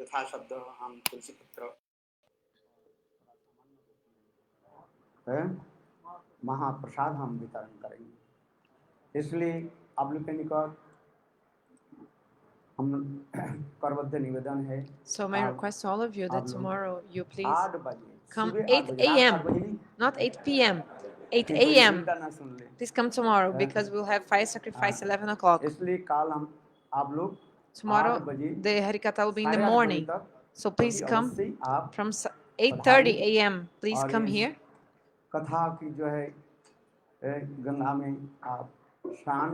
यथाशब्द हम तुलसी पत्र महाप्रसाद हम वितरण करेंगे। इसलिए आप लोग के निकट हम करबद्ध निवेदन है। So my request to all of you that tomorrow you please 8 बजे come सुबह 8 a.m. not 8 p.m. 8 a.m. Please come tomorrow because we'll have fire sacrifice 11 o'clock. इसलिए कल हम आप लोग Tomorrow the Harikatha will be in the morning. So please come from 8:30 a.m. Please come here. कथा की जो है गंगा में आप स्नान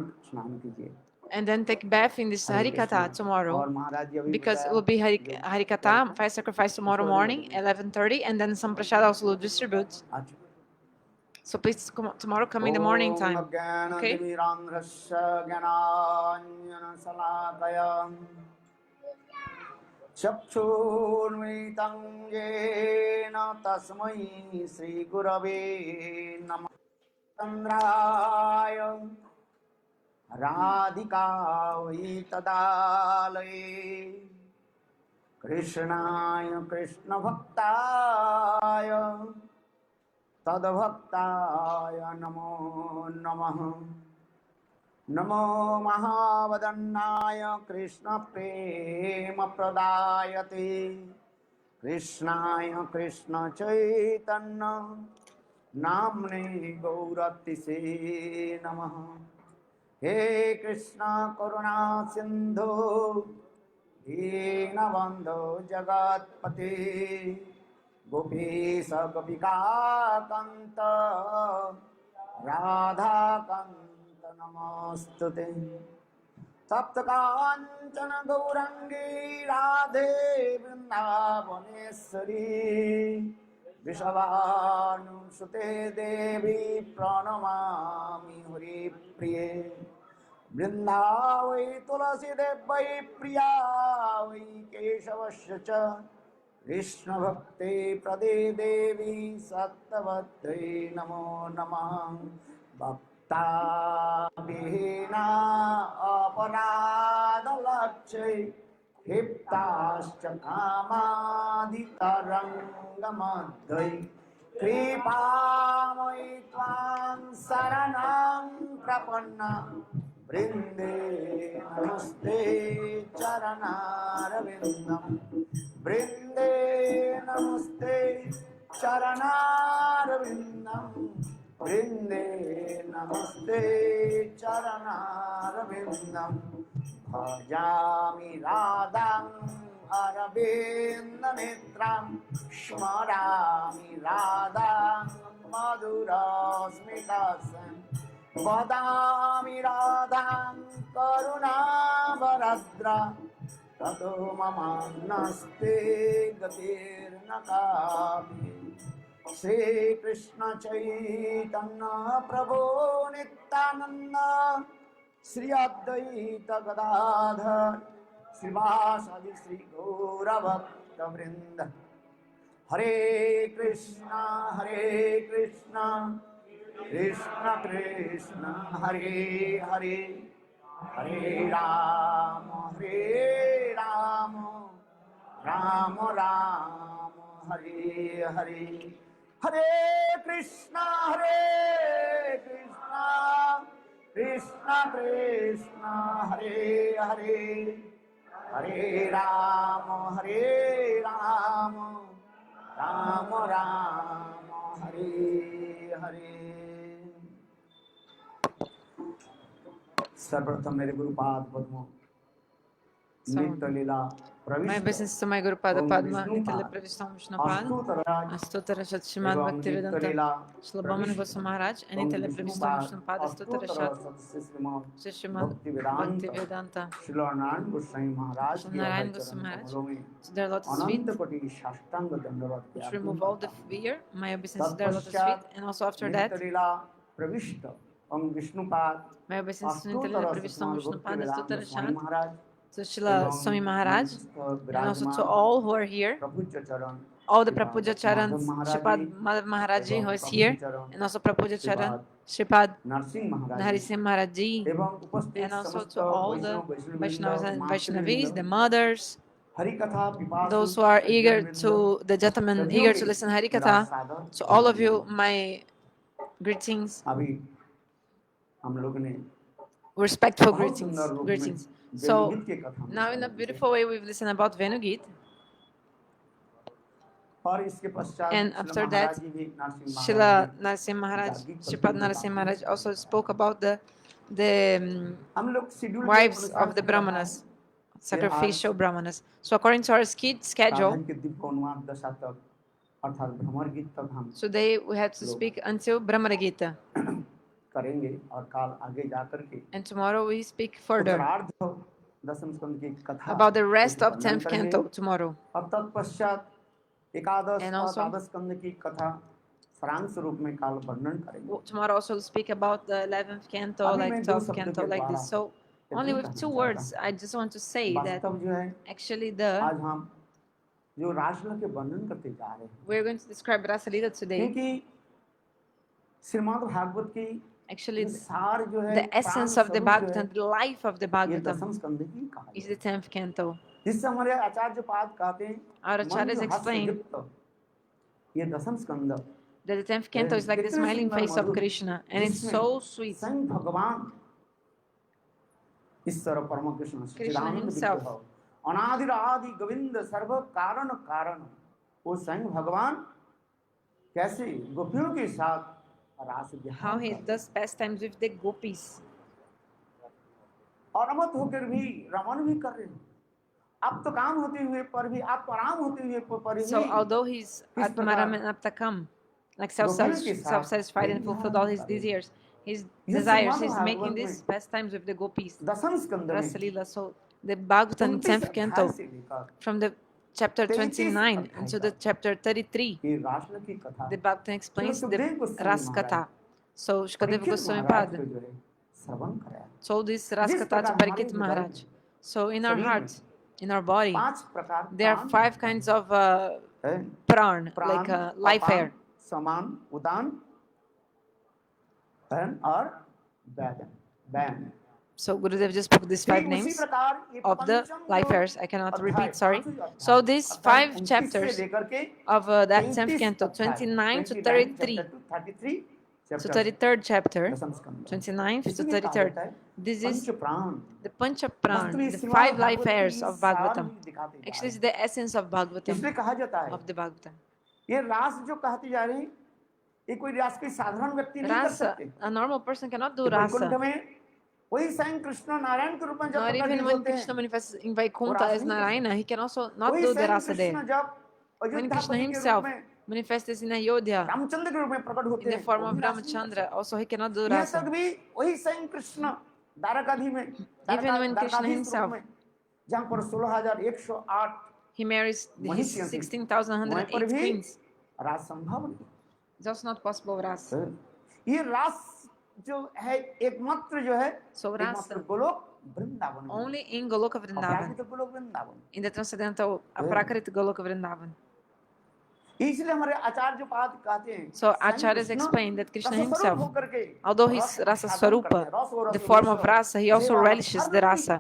कीजिए। And then take bath in this Harikatha tomorrow, because it will be Harikatha, fire sacrifice tomorrow morning, 11:30, and then some prasad also will distribute. So please tomorrow come in the morning time. Okay? चक्षुर्मिलितं येन तस्मै श्रीगुरवे नमः। चन्द्राय राधिकायै तदालये कृष्णाय कृष्णभक्ताय तद्भक्ताय नमो नमः। नमो महावदन्नाय कृष्णप्रेमप्रदायते कृष्णाय कृष्णचैतन्य नाम्ने गौरतिसे नमः। हे कृष्ण करुणा सिंधु दीनबंधो जगत्पते गोपीश गोपिकाकांत राधाकांत नमोस्तुते। तप्त कांचन गौरंगी राधे वृंदावनेश्वरी वृषभानुसुते देवी प्रणमामि हरिप्रिये। वृंदावै तुलसी देवै प्रिया वै केशवस्य च कृष्णभक्ते प्रदे देवी सत्यवत्यै नमो नमः। भक्ताभिहीना अपराधलक्ष्यै क्षिप्ताश्च कामादितरङ्गमध्यै कृपामयि त्वां शरणं प्रपन्ना वृन्दे नमस्ते चरणारविन्दं वृन्दे नमस्ते चरणारविन्दं वृन्दे नमस्ते चरणारविन्दं। भजामि राधां अरविन्दनेत्रां स्मरामि राधां मधुरस्मितासं वदामि राधां करुणावरद्रा ततो मम नस्ते गतिर्न कापि। श्रीकृष्ण चैतन्य प्रभो नित्यानंद श्री अद्वैत गदाधर श्रीवासादि श्री गौरभक्तवृंद। हरे कृष्णा कृष्ण कृष्ण हरे हरे हरे राम राम राम हरे हरे। हरे कृष्णा कृष्ण कृष्ण हरे हरे हरे राम राम राम हरे हरे। सर्वप्रथम मेरे गुरुपाद पद्म नित्य लीला My business to my Guru Pada Padma, Nitya Pravishtam Vishnupad, Astotara Shat Shrimad Bhaktivedanta, Shlabhaman Goswami Maharaj, and Nitya Pravishtam Vishnupad, Astotara Shat Shrimad Bhaktivedanta, Shrilanand Goswami Maharaj, Narayan Goswami Maharaj, to their lotus feet, which remove all the fear, my obeisance to their lotus feet, and also after that, my obeisance to Nitya Pravishtam Vishnupad, Astotara Shat, to Srila Swami Maharaj, and also to all who are here, all the Prapuja Charans, Shripad Madhav Maharaji who is here, and also Prapuja Charan, Shripad Narisingh Maharajji, and also to all the Vaishnavas and Vaishnavis, the mothers, Hari कथा पिपासु those who are eager सज्जनवृंद, to, the gentlemen सभियों eager के to listen मेरा Harikatha, सादर to all of अभिनंदन। you, my greetings, अभी हम लोग ने respectful बहुत सुंदर रूप में greetings. So वेणुगीत के कथा में now in a Shravan beautiful way we've listened about Venugit, किया। और इसके पश्चात and Srila after Maharaj that जी भी नरसिंह महाराज Srila जी Narasimha Maharaj, जागीर Sripad कल्पना Narasimha कहानी Maharaj also सुनाते spoke हैं। about the हम लोग शेड्यूल के wives अनुसार of the चल रहा है Brahmanas, कि sacrificial आज Brahmanas. So according to our schedule, राधान के दिव्य अनुवाद दशा तक अर्थात भ्रमर गीत तक हम today we have to लोग speak until Brahmana Gita, करेंगे और काल आगे जाकर के and tomorrow we speak further उत्तरार्ध दसम स्कंद की कथा about the को rest of वर्णन 10th करेंगे। canto tomorrow. और तत्पश्चात एकादश And और also द्वादश स्कंद की कथा सारांश रूप में काल वर्णन करेंगे। tomorrow also we'll speak about the 11th canto, अभी like मैं दो 12th शब्द canto, के like द्वारा this. So only with 2 words, I just want to say that वास्तव जो है actually the आज हम जो रासलीला के वर्णन करते जा रहे हैं, we're going to describe Rasa Leela today. क्योंकि श्रीमद् भागवत की Actually, सार जो है the essence of the Bhagavatam, the life of the ये Bhagavatam दसम स्कंद की कहानी is the 10th canto. जिससे हमारे आचार्य पाद कहते हैं Our acharyas explain ये दसम स्कंद that the 10th canto is like the smiling face of Krishna, and it's so sweet. स्वयं भगवान ईश्वर परम कृष्ण सच्चिदानंद himself. विग्रह अनादिर आदि गोविंद सर्व कारण कारण वो स्वयं भगवान कैसे गोपियों के साथ रास How विहार he करते does pastimes with the gopis. और अमत होकर भी रमन भी कर रहे हैं। आप तो काम होते हुए पर भी आप आराम होते हुए पर भी So although he's इस Atmaram and प्रकार Aptakam, like गोपियों के साथ self-satisfied and Prem fulfilled Vihar all his कर रहे हैं। desires, his ये desires, Shrimad he's making Bhagavat these में pastimes with the gopis. दसम स्कंद Rasa में Leela. So the Bhagavatam 29 10th अध्याय canto, से लेकर from the chapter 33 29 अध्याय into the तक chapter 33, ये रासलीला की कथा the Bhagavatam explains the Sukhdev Goswami Ras Maharaj Katha. So Shukadeva Parikshit Goswami Maharaj Pad को जो है श्रवण कराया। told this Ras जिस Katha to प्रकार हमारे Parikshit हृदय Maharaj. So in our शरीर में heart, in our body, 5 प्रकार there are प्राण 5 kinds of है pran, like प्राण life अपान air. समान उदान और वैदन van So Gurudev just spoke these 5 ठीक उसी names प्रकार ये of the पंचम life जो airs. I cannot अध्याय repeat, sorry. पांचवें अध्याय So these अध्याय 5 29 से chapters लेकर के of that 10th 33 canto, अध्याय 29 to 29 33, chapter to 33 to chapter 33rd chapter, दसम स्कंद 29th to इसमें कहा 33rd. जाता है This पंच is प्राण the Pancha Pran, वास्तविक the श्रीमद् 5 life भागवत की airs of सार Bhagavatam. ही दिखाते जा Actually, रहे it's the essence of हैं। Bhagavatam, इसलिए कहा जाता है of the Bhagavatam. ये रास जो कहते जा रहे हैं ये कोई रास कोई साधारण व्यक्ति नहीं कर Rasa, सकते। a normal person cannot do ये वैकुंठ rasa. में वही स्वयं कृष्ण नारायण के रूप में जब Not प्रकट even when होते Krishna हैं manifests in वो Vaikuntha रास as नहीं कर Narayana, सकते। he can also not वही do the स्वयं rasa there. कृष्ण जब When Krishna अयोध्यापति के रूप himself में manifests in Ayodhya रामचंद्र के रूप में प्रकट in होते the हैं form वो of भी रास नहीं कर Ramachandra, सकते। also he cannot do यहाँ तक rasa. भी वही स्वयं कृष्ण द्वारकाधीश में Even when Krishna द्वारकाधीश रूप himself, में जहाँ पर 16,108 he marries his महिषियाँ थी, वहीं पर 16,108 भी queens. रास संभव नहीं। It's also not possible rasa. ये रास जो है एकमात्र जो है So एकमात्र rasa गोलोक वृंदावन में only in Goloka Vrindavan, अपराकृत Golok Vrindavan. in the transcendental Aprakrit Goloka Vrindavan. इसलिए हमारे आचार्य जो पाद कहते हैं So acharyas explain that Krishna रस स्वरूप himself, होकर के although he's rasa swarupa, the form of rasa, he also relishes the rasa.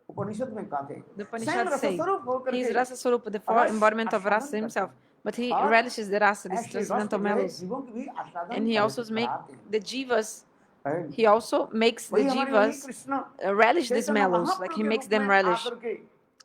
उपनिषद में कहते हैं The स्वयं Upanishads रस say स्वरूप होकर he is के rasa swarupa, the form embodiment of rasa himself, but he और relishes the rasa, these ऐसे रस transcendental जो है mellows, जीवों की भी आस्वादन and he also makes कराते हैं। the jivas. हैं। He also makes the वही हमारे वही jivas Krishna relish these Chaitanya mellows, Mahaprabhu like he के makes रूप them में relish. आकर के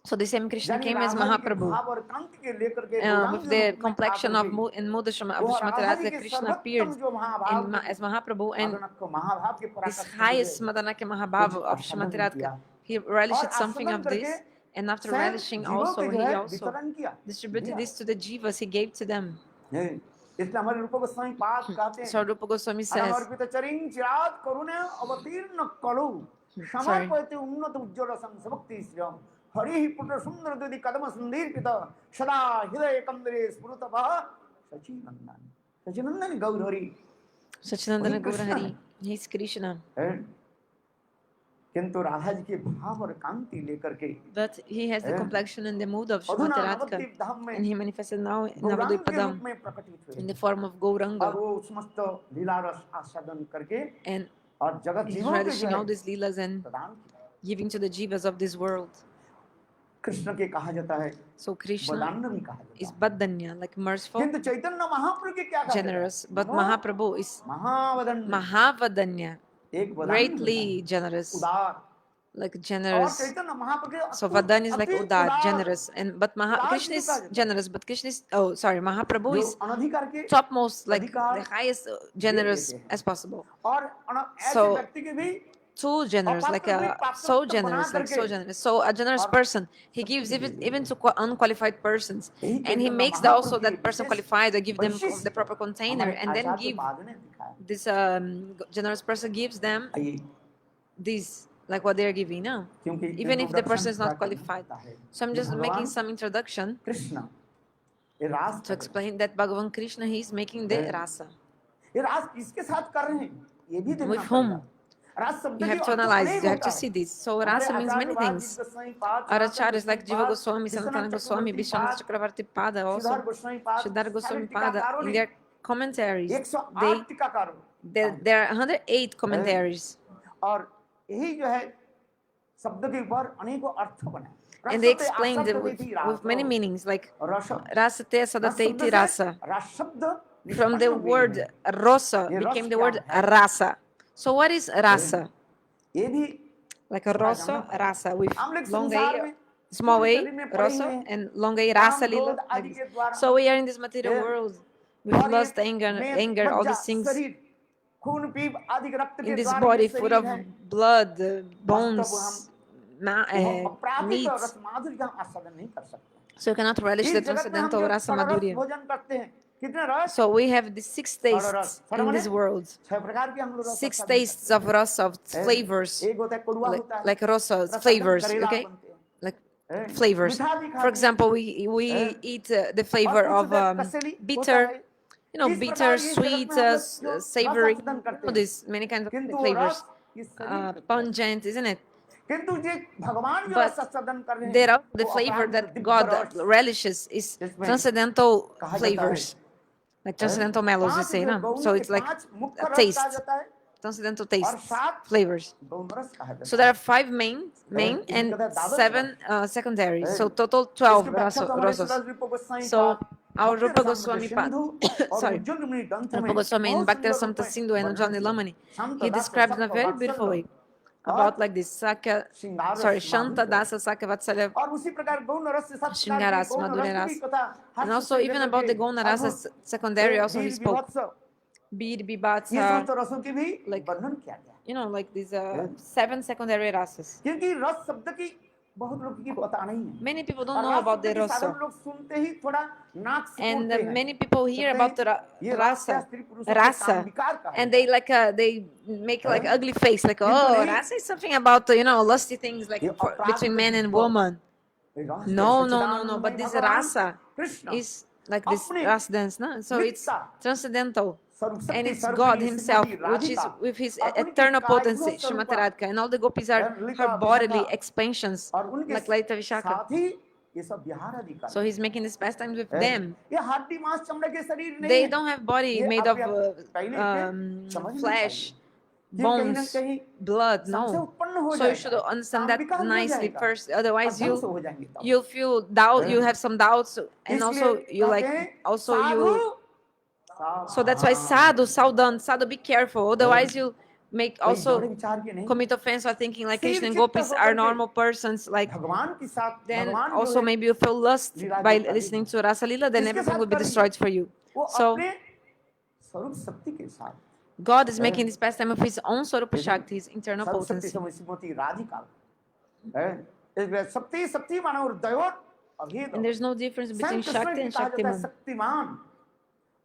So the same Krishna यानी came as राधा जी के Mahaprabhu, भाव और कांति के लेकर के with गौरांग the रूप में complexion आकर of के in Mudashama वो of राधा जी Shrimatara, के Krishna appeared सर्वोत्तम जो महाभाव as Mahaprabhu, and आगमन को महाभाव के this पराकाष्ठा जो highest है Madhanaka कुछ Mahabhava of आस्वादन Shrimati किया he और relished something आस्वादन of करके this, and after स्वयं relishing जीवों also, के जो he है also वितरण किया distributed दिया। this to the jivas, he gave to them. नहीं, इसलिए हमारे रूप गोस्वामी पाद कहते So हैं Rupa Goswami says, अनवर्पित चरिं चिरात करुणे अवतीर्ण कलु समर्पयते उन्नत उज्ज्वल संसभक्ति श्रियम हरि ही पुत्र सुंदर दुदि कदम संदीर्पित सदा हृदय कंदरे स्फुरतः सचिनंदन गौर Hari Sachinandana Gaurahari, he is Krishna. किंतु राधा जी के भाव और कांति लेकर के But he has the complexion and the mood of अधुना Shrimati नवद्वीप Radhika, धाम में and he manifested now in Gaurang के रूप Navadvipadam में प्रकटित हुए in the form of और Gauranga, वो समस्त लीला रस आस्वादन करके and और जगत he's जीवों के जो relishing है all these leelas and प्रदान किया। giving to the jivas of this world. Krishna के कहा जाता है So Krishna वदान्य भी कहा जाता is है, Badanya, like merciful, किंतु चैतन्य महाप्रभु के क्या कहा जाता है? generous, but वो Mahaprabhu is महावदन्य, Mahavadanya, एक वदान्य greatly generous, उदार, like और generous. चैतन्य महाप्रभु So अति Vadan is like अति Udar, उदार, generous, and but उदार Krishna किसको कहा is जाता है? generous, but Krishna is, oh sorry, Mahaprabhu जो is अनधिकार के topmost, like अधिकार the highest दे generous देते हैं, as possible. और ऐसे So व्यक्ति के भी too generous, like अपात्र को भी पात्र so बना generous, like so करके generous. So a generous और person, he सबको gives दे even देते even हैं। to unqualified persons, यही and he Chaitanya makes Mahaprabhu also की that person wishes qualified, or give them the वैशिष्ट proper container, हमारे and then Acharya give पाद ने दिखाया। this generous person gives them आइए, these, like what they are giving, no? क्योंकि Even if the person introduction is not थोड़ा करना qualified. होता है। So I'm ये just making भगवान some introduction कृष्ण ये रास to कर रहे explain that Bhagavan Krishna, he is making the हैं। rasa. ये रास किसके साथ कर रहे हैं ये भी देखना With पड़ेगा। whom? रास शब्द You के have to अर्थ analyze, अनेक you have होता to है। see this. So हमारे rasa means आचार्य many वाद, things. जीव गोस्वामी पाद, Our Sanatan acharyas like Goswami Jiva पाद, Goswami, विश्वनाथ Sanatana Goswami, चक्रवर्ती Vishwanath पाद, Chakravarti Pada, also Shridhar Goswami पाद, Siddhartha सारे Goswami Pada, टीकाकारों in ने their commentaries, 108 टीकाकारों there are 108 commentaries, और यही जो है शब्द के ऊपर अनेकों अर्थ बने। and they explained it with many meanings, like rasate sadate rasa. रस शब्द From the निष्पन्न हुए word हैं। rosa ये रस became the क्या word है? rasa. So what is rasa? ये भी Like a rosa, rasa, with हम लोग long संसार A, में small पूरे a, शरीर में पड़े rosa, हुए हैं। and long A, काम, rasa, lila. क्रोध like आदि this. के द्वारा So we are in this material ये- world with और lust, ये anger, में anger, all मज्जा, these things शरीर, खून पीप आदि के रक्त in के this द्वारा body ये full शरीर of है। blood, वास्तव हम bones, वो अपराधिक meat. रस माधुर्य का आस्वादन नहीं कर सकते। So you cannot relish the इस जगत में हम transcendental जो rasa षडरस madhurya. भोजन करते हैं, कितने रस? So we have the 6 tastes षड in माने this world. 6 प्रकार के हम लोग रस 6 आस्वादन tastes करते of rasa, of हैं। flavors, एक होता है कड़वा होता है, like rasa, रसायन flavors, करेला okay? बनते हैं। Like हैं? flavors. मीठा भी खाते For हैं। example, we हैं? eat the और flavor कुछ of होता है कसेली होता bitter, है। इस bitter, प्रकार इस जगत sweet, में हम लोग जो रस savory, आस्वादन करते हैं, this many kinds of किंतु वो flavors, रस इस शरीर पे pungent, isn't it? किंतु ये भगवान जो But रस आस्वादन कर रहे there हैं, are the वो flavor अपराध that दिव्य God रस relishes is जिसमें transcendental कहा जाता है। flavors, like transcendental mellows, you पांच say, जो no? गौण So के it's like पांच मुख्य a रस taste, कहा जाता है transcendental और tastes, 7 flavors. गौण रस कहा जाता So है। there are 5 main इसी and कथा दादर 7 secondary. है। So total 12 इसकी व्याख्या तो हमारे rosas. सुरज रूप गोस्वामी So पाद, our भक्ति Rupa रसामृत Goswami सिंधु और sorry, उज्जवल मुनि ग्रंथ में Rupa Goswami in बहुत Bhakti सुंदर रूप Rasamrita में Sindhu and वर्णन Ujjwala किया। Nilamani, शांत he Das describes in a सप्त very वात्सल्य beautiful way और about like this Sakya, श्रृंगार sorry, रस Shanta माधुर्य। Dasa Sakya Vatsalya और उसी प्रकार गौण रस से 7 प्रकार के Shringaras, गौण Madhurya रस की Ras. कथा And हर्ष also से even लेकर about the के Gona Rasa अद्भुत secondary also he Veer spoke. विभत्स Bead, ये Bibatsa, समस्त रसों की भी like, वर्णन किया गया। you know, like these 7 secondary rasas. क्योंकि रस शब्द की बहुत लोगों की पता नहीं है। Many people don't और know रस about शब्द the की साधारण rasa. लोग सुनते ही थोड़ा नाक And सिकोड़ते हैं। many people hear about the ये रस क्या rasa, स्त्री पुरुषों के काम rasa, विकार का and है। they like they make like Huh? ugly face, like किंतु oh, नहीं, rasa is something about you know lusty things like ये अपराध between man and Divya woman. ये रस No, है, no, no, no. सच्चिदानंदमय But this भगवान rasa Krishna is like this अपने rasa dance, no? So it's नित्य transcendental. स्वरूप And शक्ति it's God स्वरूपिणी Himself, Shrimati which is Radhika with His और उनके eternal कायगुण potency, स्वरूप Srimati Radhika, and all the gopis are Lalita her bodily Vishakha expansions, और उनके like Lalita Vishaka. साथ ही ये सब विहार अधिकार So He's making these pastimes with है। them. ये हड्डी मांस चमड़े के शरीर नहीं They है। don't have body ये made आप of पहले से समझना flesh, चाहिए। ये कहीं ना bones, कहीं blood. संशय No. उत्पन्न हो So you जाएगा। should understand काम that विकार हो nicely जाएगा। first. Otherwise, अध्वंस हो जाएंगे तब। you'll feel doubt. हैं? You have some doubts, and also इसलिए you कहते हैं, like also Sadhu you. So that's why sadhu, sadhu, be careful. Otherwise, you make कोई also बड़े विचार के नहीं। commit offense or thinking like स्थिर Krishna and चित्त gopis होकर are के normal persons. Like भगवान के साथ then भगवान जो also है, maybe you feel lust Leela by जो कर रही listening है, to Rasa Leela, then किसके everything साथ will be कर रही है? destroyed for you. वो So अपने स्वरूप शक्ति के साथ God is making this pastime of His own Swarupa Shakti, His internal स्वरूप शक्ति potency. समय श्रीमती राधिका है। इसलिए शक्ति शक्ति मानो और दैवत अभेद। And there's no difference between स्वयं कृष्ण Shakti की and कहा जाता है Shaktiman. शक्तिमान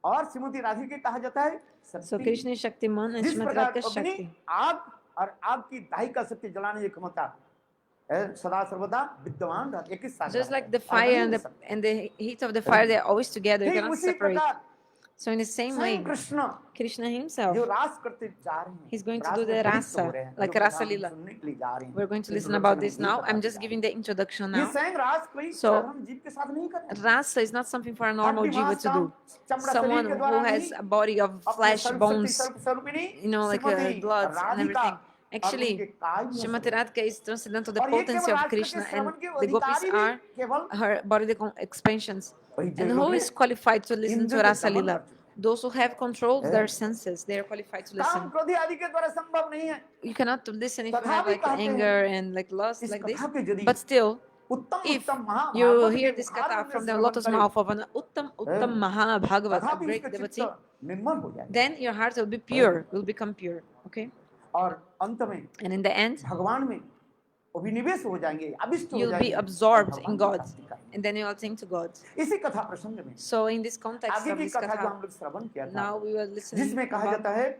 और श्रीमती राधिका कहा जाता है So शक्ति। Krishna is Shaktiman and जिस Srimati प्रकार Radhika is अग्नि Shakti. आग और आग की दाही का शक्ति जलाने की क्षमता है, सदा सर्वदा विद्यमान रहती है, एक ही साथ Just like the रहती है, fire अलग and नहीं the हो सकती। and the heat of the fire, they're always together. You ठीक cannot उसी separate. प्रकार So in the same स्वयं way, कृष्ण Krishna Himself, जो रास करते जा रहे हैं, He's going to रास do में the प्रयुक्त हो rasa, रहे हैं, like जो Rasa कथा हम Leela. सुनने के लिए जा रहे हैं। We're going to इस listen इंट्रोडक्शन about में this ये now. बताते I'm just जा giving रहे the introduction हैं। ये now. स्वयं रास कोई So, साधारण जीव के साथ नहीं कर रहे हैं। Rasa is not something for a normal हड्डी jiva मांस to do. चमड़ा Someone शरीर के who द्वारा has नहीं, a body of अपने flesh, स्वरूप शक्ति bones, स्वरूप स्वरूपिणी you know, like Shrimati blood and Radhika everything. Actually, उनके काज में Srimati सर्वत्र। Radhika is transcendental the और ये potency केवल of राजकृत के Krishna, and श्रवण के the gopis अधिकारी भी are केवल her bodily expansions. वही And जो who लोग is qualified to listen Indra to के Rasa दमन Lila? कर चुके हैं। Those who have control of हैं। their senses, they are qualified to काम listen. क्रोध आदि के द्वारा संभव नहीं है। You cannot listen if you have तथापि like कहते हैं anger and like lust इस like this. कथा के यदि But still, उत्तम if उत्तम you महाभागवत के hear this मुखार katha में from the श्रवण lotus करे mouth of an Uttam Mahabhagavat, a तथापि great उसका devotee, चित्त निर्मल हो जाएगा। then your heart will be pure, will become pure. Okay? और अंत में And in the end, भगवान में अभिनिवेश हो जाएंगे, अभिष्ट हो you'll be जाएंगे और absorbed in भगवान की God. प्राप्ति करेंगे। And then you will think to God. इसी कथा प्रसंग में So in this context आगे of की this कथा जो katha, हम लोग श्रवण किया था now we will listen जिसमें कहा जाता about, है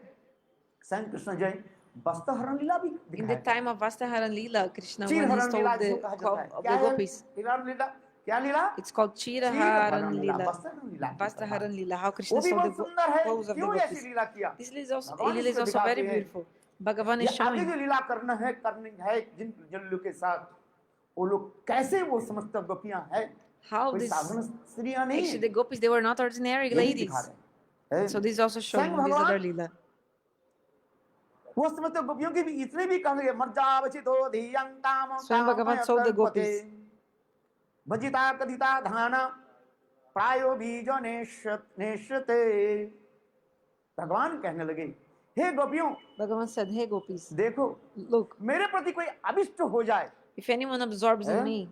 स्वयं कृष्ण जय वस्त्रहरण लीला भी in the दिखाया time of Vastaharan Leela, Krishna, when he चीरहरण Leela stole जिसको the कहा जाता cloak है of क्या the है gopis. लीला लीला क्या लीला It's called चीरहरण Chiraharan Leela Leela. वस्त्रहरण लीला की कथा। Vastaharan Leela, how वो Krishna भी stole the बहुत सुंदर है clothes of the क्यों ऐसी gopis. लीला किया This Leela is also, भगवान Leela is इसको also दिखाते very हैं beautiful. Bhagavan ये is आगे showing जो लीला करनी है जिन जिन लोग के साथ वो लोग कैसे वो समस्त गोपियां हैं how कोई this, साधारण स्त्रियां नहीं actually है the gopis, they were not ordinary यही ladies. दिखा रहे हैं So this is also showing स्वयं this other भगवान Leela. वो समस्त गोपियों की भी इतने भी कहेंगे मर्जावचितो धियं काम Swayam Bhagavan sold the gopis. Bhajita कदिता धाना प्रायो बीजो नेश्यते भगवान कहने लगे हे गोपियों Bhagavan said, hey gopis, देखो look, मेरे प्रति कोई अभिष्ट हो जाए if anyone absorbs in me,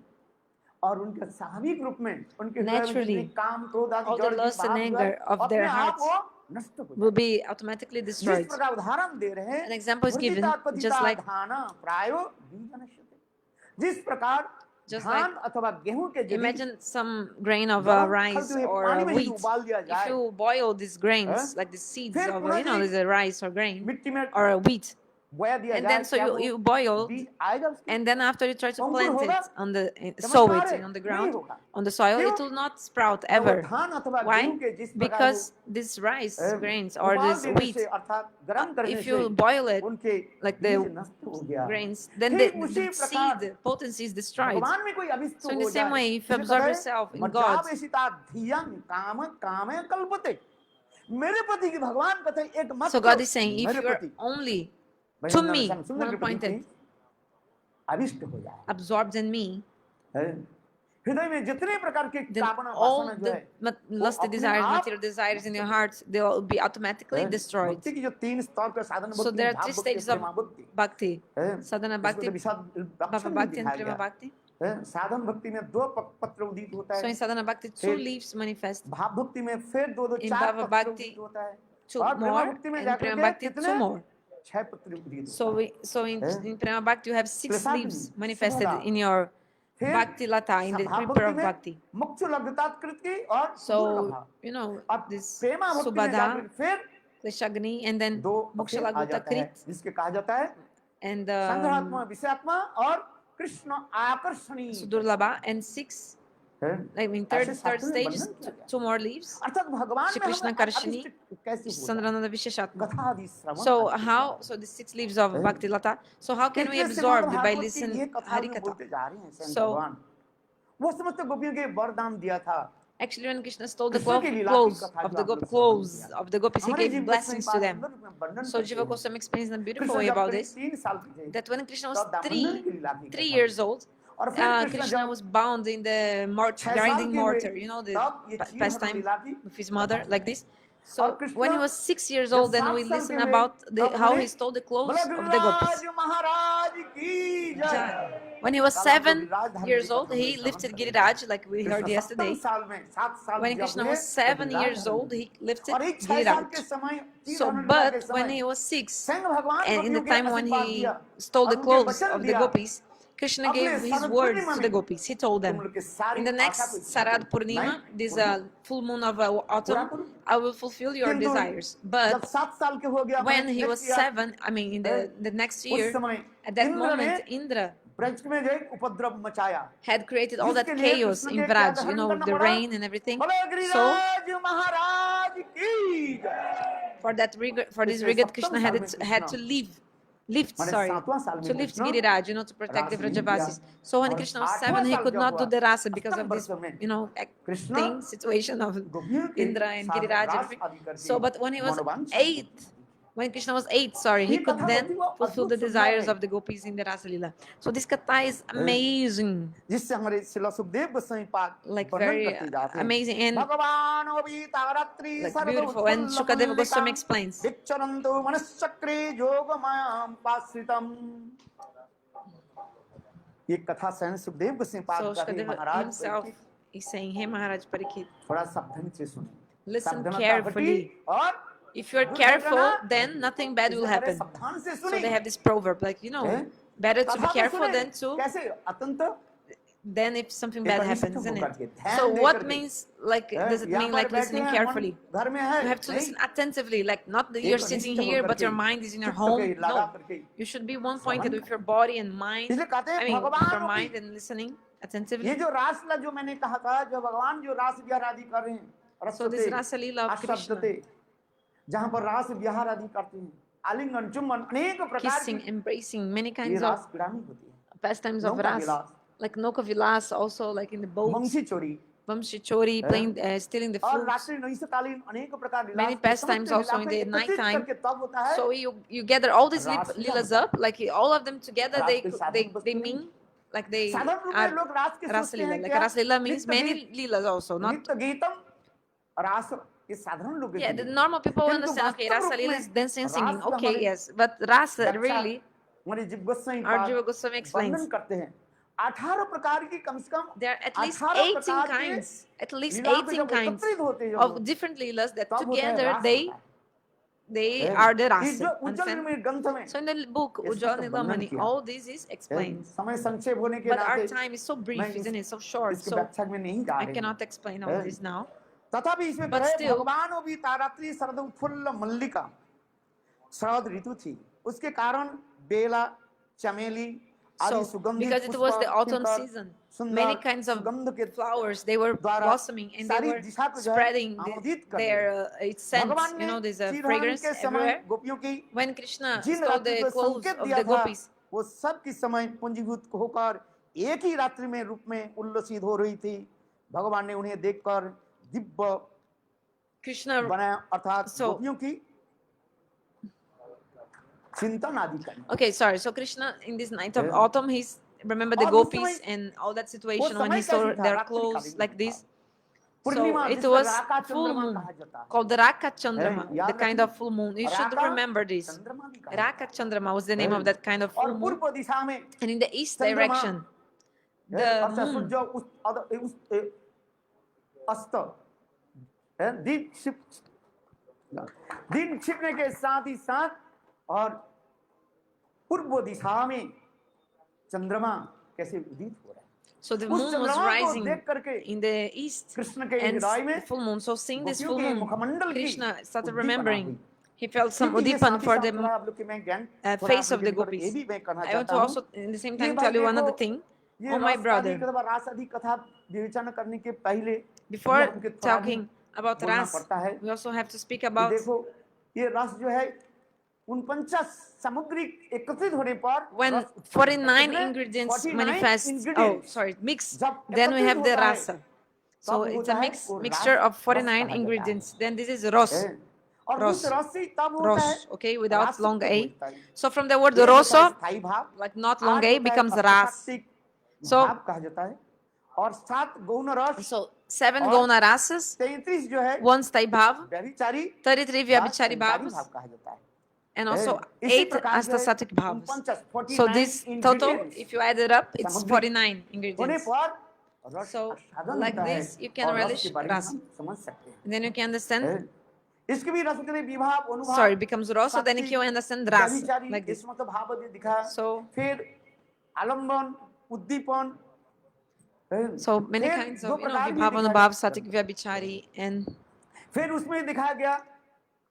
और उनके स्वाभाविक रूप में उनके हृदय में naturally, जितने काम क्रोध आदि all the जड़ lust and भाव जो है anger of अपने their आप hearts वो नष्ट हो will जाए be automatically जिस destroyed. प्रकार उदाहरण दे रहे हैं An example is given, Bhajita just कदिता like, धाना प्रायो बीज नश्यते जिस प्रकार just धान like, अथवा गेहूं के यदि imagine some grain of गरम rice खलते हुए or पानी में यदि wheat. उबाल दिया If जाए you boil these grains, like the seeds फिर of, पुनः you know, यदि the rice or grain मिट्टी में or a wheat, बोया दिया and जाए then so क्या you वो boil, बीज आएगा उसमें and then after you try to Ankur plant होगा it on the, sow चमत्कार it है on the नहीं ground, होगा on the soil, क्यों it will not sprout ना वो ever. धान अथवा Why? गेहूं के जिस प्रकार वो Because this rice grains or उबाल this देने wheat, से अर्थात गरम करने if से you boil it उनके like बीज the नष्ट हो गया grains, then ठीक the उसी प्रकार seed potency is destroyed. भगवान में कोई अभिष्ट So in हो the same जाए way, if you जिसे absorb कहते yourself हैं in God, मज्जावेशिता धियं काम कामे कल्पते मेरे प्रति की भगवान कहते हैं so एकमात्र God is saying, if मेरे you are प्रति only भाई to नंदन me, श्याम सुंदर के प्रति one-pointed, अभिष्ट हो जाए absorbed in me, है? हृदय में जितने प्रकार के then कामना all वासना जो the है lusty अपने desires, आप material desires in your heart, they will be automatically destroyed. भक्ति की जो तीन स्तर के साधन So भक्ति there are भाव three भक्ति stages of प्रेमा भक्ति bhakti: है? sadhana इसमें bhakti, तो विशद bhava लक्षण भी bhakti, and दिखाया prema गया bhakti. है साधन भक्ति में दो पत्र उदित होता So है in sadhana bhakti, two फिर leaves manifest. भाव भक्ति में फिर दो दो In चार bhava पत्र bhakti, उदित होता है two और प्रेमा more, भक्ति में and जाकर prema के bhakti, कितने two more. छह पत्र उदित So होता है so in prema bhakti, you have six Prasad leaves manifested Subhada in your फिर bhakti lata, in the भाव reaper भक्ति of में bhakti. मुख्य लब्धतात्कृत की और So दुर्लभा you know और this प्रेमा भक्ति में जाकर subhadha, फिर kleshagni, and then दो moksha फिर आ lagota जाता है krit, जिसके कहा जाता है and संग्रहात्मा विषयात्मा और कृष्ण आकर्षणी sudurlabha, and six, है? I mean ऐसे third सातवें stage is बंधन किया गया। two more leaves. अर्थात भगवान Shri में Krishna हम Karshini, अभिष्ट कैसे हो जाए Sandrananda Visheshatma. कथा आदि श्रवण So करके how, जाए। so the six leaves of हैं? Bhakti Lata, so how can we इसलिए श्रीमद् absorb by भागवत की listening ये कथा Hari में Katha? बोलते जा रहे हैं स्वयं So भगवान वो समस्त गोपियों के वरदान दिया था actually when Krishna stole the Krishna की लीला की clothes कथा of जो the आप लोग श्रवण clothes किया of the gopis, he हमारे gave जीवन blessings to them. वर्णन So करते Jiva हैं Goswami explains in a beautiful Krishna way जब about करीब this, 3 साल के थे that when Krishna तो was दामोदर की लीला की 3 कथा years old, और फिर कृष्ण Krishna जब was bound in the 6 साल grinding के हुए mortar, you know, the तब ये चीर हरण pastime लीला की with his mother, कथा like है this. और So Krishna when he was 6 years जब old, then 7 we साल के listen हुए about तब how उन्हें he stole the बोला clothes of the gopis. Giriraj महाराज की जय When he was कल हम लोग 7 गिरिराज धाम की years कथा old, हम लोग he श्रवण lifted करेंगे Giriraj, like we Krishna heard 7 yesterday. साल में 7 साल When जब Krishna हुए was तो 7 गिरिराज years धाम old, में he lifted और एक 6 साल के Giriraj. समय चीर So, हरण लीला के but समय when he was 6, स्वयं भगवान and in the गोपियों के time when आशीर्वाद he दिया stole और the उनके clothes वचन of the दिया gopis, Krishna अगले gave his Sharad words Purnima to the में gopis. He told तुम them, लोग की सारी in the आशा को next इच्छा को Sarad Purnima, मैं this पूर्ण full moon of पूरा autumn, करूं I will fulfill your किंतु desires. जब But 7 साल के हो गया when he was next year 7, I mean, in the next उस year, समय at that इंद्र ने moment, Indra ब्रज में जो उपद्रव मचाया had created all that जिसके लिए chaos कृष्ण in के क्या Vraj, you धारण know, करना the पड़ा rain and everything. बोले So, गिरिराज महाराज की जय। for this इसलिए regard, सप्तम Krishna साल में had to lift, माने sorry, 7वां साल to में lift Krishna Giriraj, you know, to protect the रास लीला किया Vrajavasis. So when और Krishna was 8वां 7, he साल could जब not do हुआ the rasa because अष्टम of this, वर्ष में you know, Krishna thing, situation of गोपियों के Indra and साथ Giriraj. रास आदि करके So, but when he was मनोवांछा 8, When Krishna was 8, sorry, he ये could कथा then होती वो fulfill the अद्भुत सुंदर desires है, of the gopis in the Rasa Leela. So this katha is amazing, जिससे हमारे शिला सुखदेव गोस्वामी पाद like वर्णन very करते जाते हैं। amazing and भगवान अभी तारात्रि like Sharad beautiful. And उत्फुल्ल Shukadeva Mallika Goswami explains. विचरन्तु मनश्चक्रे योगमायां पाश्रितम्। ये कथा स्वयं सुखदेव गोस्वामी पाद So का है। Shukadeva Maharaj himself is saying, "Hey Maharaj Parikshit, थोड़ा सावधानी से सुने, listen सावधानता carefully. घटी और If you're careful, then nothing bad will happen." सावधान से So सुने। they have this proverb, like, you know, हैं? better to कथा be को careful सुने, than to, कैसे अत्यंत then if something ये bad परनिष्ठ happens, isn't होकर it? के, ध्यान So दे what करके, means, like, हैं? does it यहाँ mean पर like बैठे listening हैं, carefully? मन घर में है, You have to नहीं? listen attentively, like not that एक you're परनिष्ठ sitting होकर here, but your के, mind is in your चित्त home. के लगा No, करके you should be one pointed Shravan with your body and mind. इसलिए कहते हैं I mean, with भगवान your भी mind and listening ये attentively. जो रासला जो मैंने कहा था, जो भगवान जो रास विहार आदि कर रहे हैं, So this रसते Rasa Leela of Krishna, अशब्दते, जहाँ पर रास विहार आदि करते हैं, आलिंगन चुम्बन अनेक प्रकार kissing, की embracing, many ये kinds of रास क्रीड़ा में होती है। pastimes of नौका ras, Vilas, like Noka Vilas, also like in the boats, वंशी चोरी Vamshi Chori, playing, stealing the और fruits. रात्रि नैशकालीन अनेक प्रकार विलास Many pastimes also in the night time. करके तब होता है So you gather all these रास leelas होता है। up, like all of them together, रास they के साधन they वस्तु they नहीं। mean like they साधारण रूप में are लोग रास के Rasa सोचते Leela. हैं Like क्या? Rasa Leela means नित्य many गीत, leelas also, not. नित्य गीतम रास ये साधारण लोग Yeah, the normal people किंतु understand, okay, वास्तव Rasa रूप Leela में is dancing and singing. रास का Okay, हमारे yes, but Rasa व्याख्या really, हमारे जीव गोस्वामी Arjiva पाद Goswami वर्णन explains, करते हैं 18 प्रकार की कम से कम there are at least 18 18 प्रकार के kinds, at least लीलाओं के 18 जब kinds एकत्रित होते हैं of different leelas that तब होता है together रास they होता है। they are the इस जो Rasa. उज्जवल Understand? निर्मल ग्रंथ में So in the book इसका Ujjwal तो Nilamani, वर्णन किया। all this is explained. समय संक्षेप होने के But our नाते time is so मैं brief, isn't it? So short. इसकी So व्याख्या में नहीं जा I रही cannot explain all है। this now. तथापि इसमें But कहे still- भगवान भी तारात्रि शरद उत्फुल्ल मल्लिका शरद ऋतु थी उसके कारण बेला चमेली आदि So सुगंधित because it पुष्प was the autumn खिलकर season, सुंदर many kinds of सुगंध के flowers, they were द्वारा blossoming and they सारी were दिशा को जो है spreading आमोदित कर their its scent, भगवान you ने know, there's a श्रीहरण fragrance के समय everywhere. गोपियों की When Krishna जिन stole रात्रि the को clothes संकेत of दिया the था gopis, वो सब के समय पुंजीभूत होकर एक ही रात्रि में रूप में उल्लसित हो रही थी भगवान ने उन्हें देखकर दिव्य Krishna, बनाया अर्थात So- गोपियों की चिंतन आदि करना okay, sorry. So Krishna in this night of Yeah. autumn, he's remember the और उस gopis समय- and all that situation when समय he saw कैसी था? their रात्रि clothes कालीन like था। this. So पूर्णिमा it जिसको was राका full चंद्रमा moon कहा जाता है called the Raka Chandrama, याद the kind रखना। of full moon. You should Raka remember this. चंद्रमा भी कहा Raka Chandrama was the name Yeah. of that kind of और full moon. पूर्व दिशा में And in the east चंद्रमा, direction, the अर्थात moon, सूर्य उस अस्त दिन छिपने के साथ ही साथ और पूर्व दिशा में चंद्रमा कैसे उदित हो रहा है so the उस moon was चंद्रमा को rising देख करके in the east कृष्ण के and हृदय में the full moon. So seeing this गोपियों full के moon, मुखमंडल की Krishna started उद्दीपना remembering. हुई। He felt some क्योंकि ये udipan साथ ही for साथ the थोड़ा आप लोग के मैं ज्ञान थोड़ा face आप of the लोग के gopis. ये भी मैं कहना I want चाहता to हूँ also in the same ये time भाई tell you देखो, another thing. ये Oh my रस brother, आदि कथा रास आदि कथा विवेचना करने के पहले before ये हमके थोड़ा भी talking about बोलना ras, पड़ता है we also have to speak कि about देखो ये रस जो है 49 सामग्री एकत्रित होने पर when रस 49 कितने? ingredients 49 manifest. Oh, ingredients sorry, mix. जब Then we एकत्रित have the होता है, rasa. So तब it's होता a है वो mixture रस- of 49 रस कहा जाता है। ingredients. Then this is ros. है। और रस। उस रस ही तब होता है Ros, okay, without रास long को A. बोलता है। So from the word ये होता है roso, स्थायी भाव, like not आठ long A, होता है becomes ras. अप्रसाक्तिक So- भाव कहा जाता है और 7 गौण रस So 7 और- Gauna rasas, 33 जो है 1 Stai Bhav, व्यभिचारी 33 Vyabhichari भाव Bhavas, कहा जाता है and also इसी 8 प्रकार से Astasatic Bhavas. 49 So this total, ingredients if you add it up, it's सामग्री 49 होने ingredients. पर रस So, आस्वादन like होता है this, you can और रस relish के बारे में ras. हम समझ सकते हैं Then you can understand. हैं? इसके भी रस के विभाव अनुभाव Sorry, becomes rosa. Then you can understand ras, व्यभिचारी like this. इसमें तो भाव दिखा So, फिर आलंबन उद्दीपन हैं? so many फिर kinds दो of, प्रकार भी Vibhav, दिखाए Anubhav, जाते Satik, Vyabhichari, and हैं। फिर उसमें दिखाया गया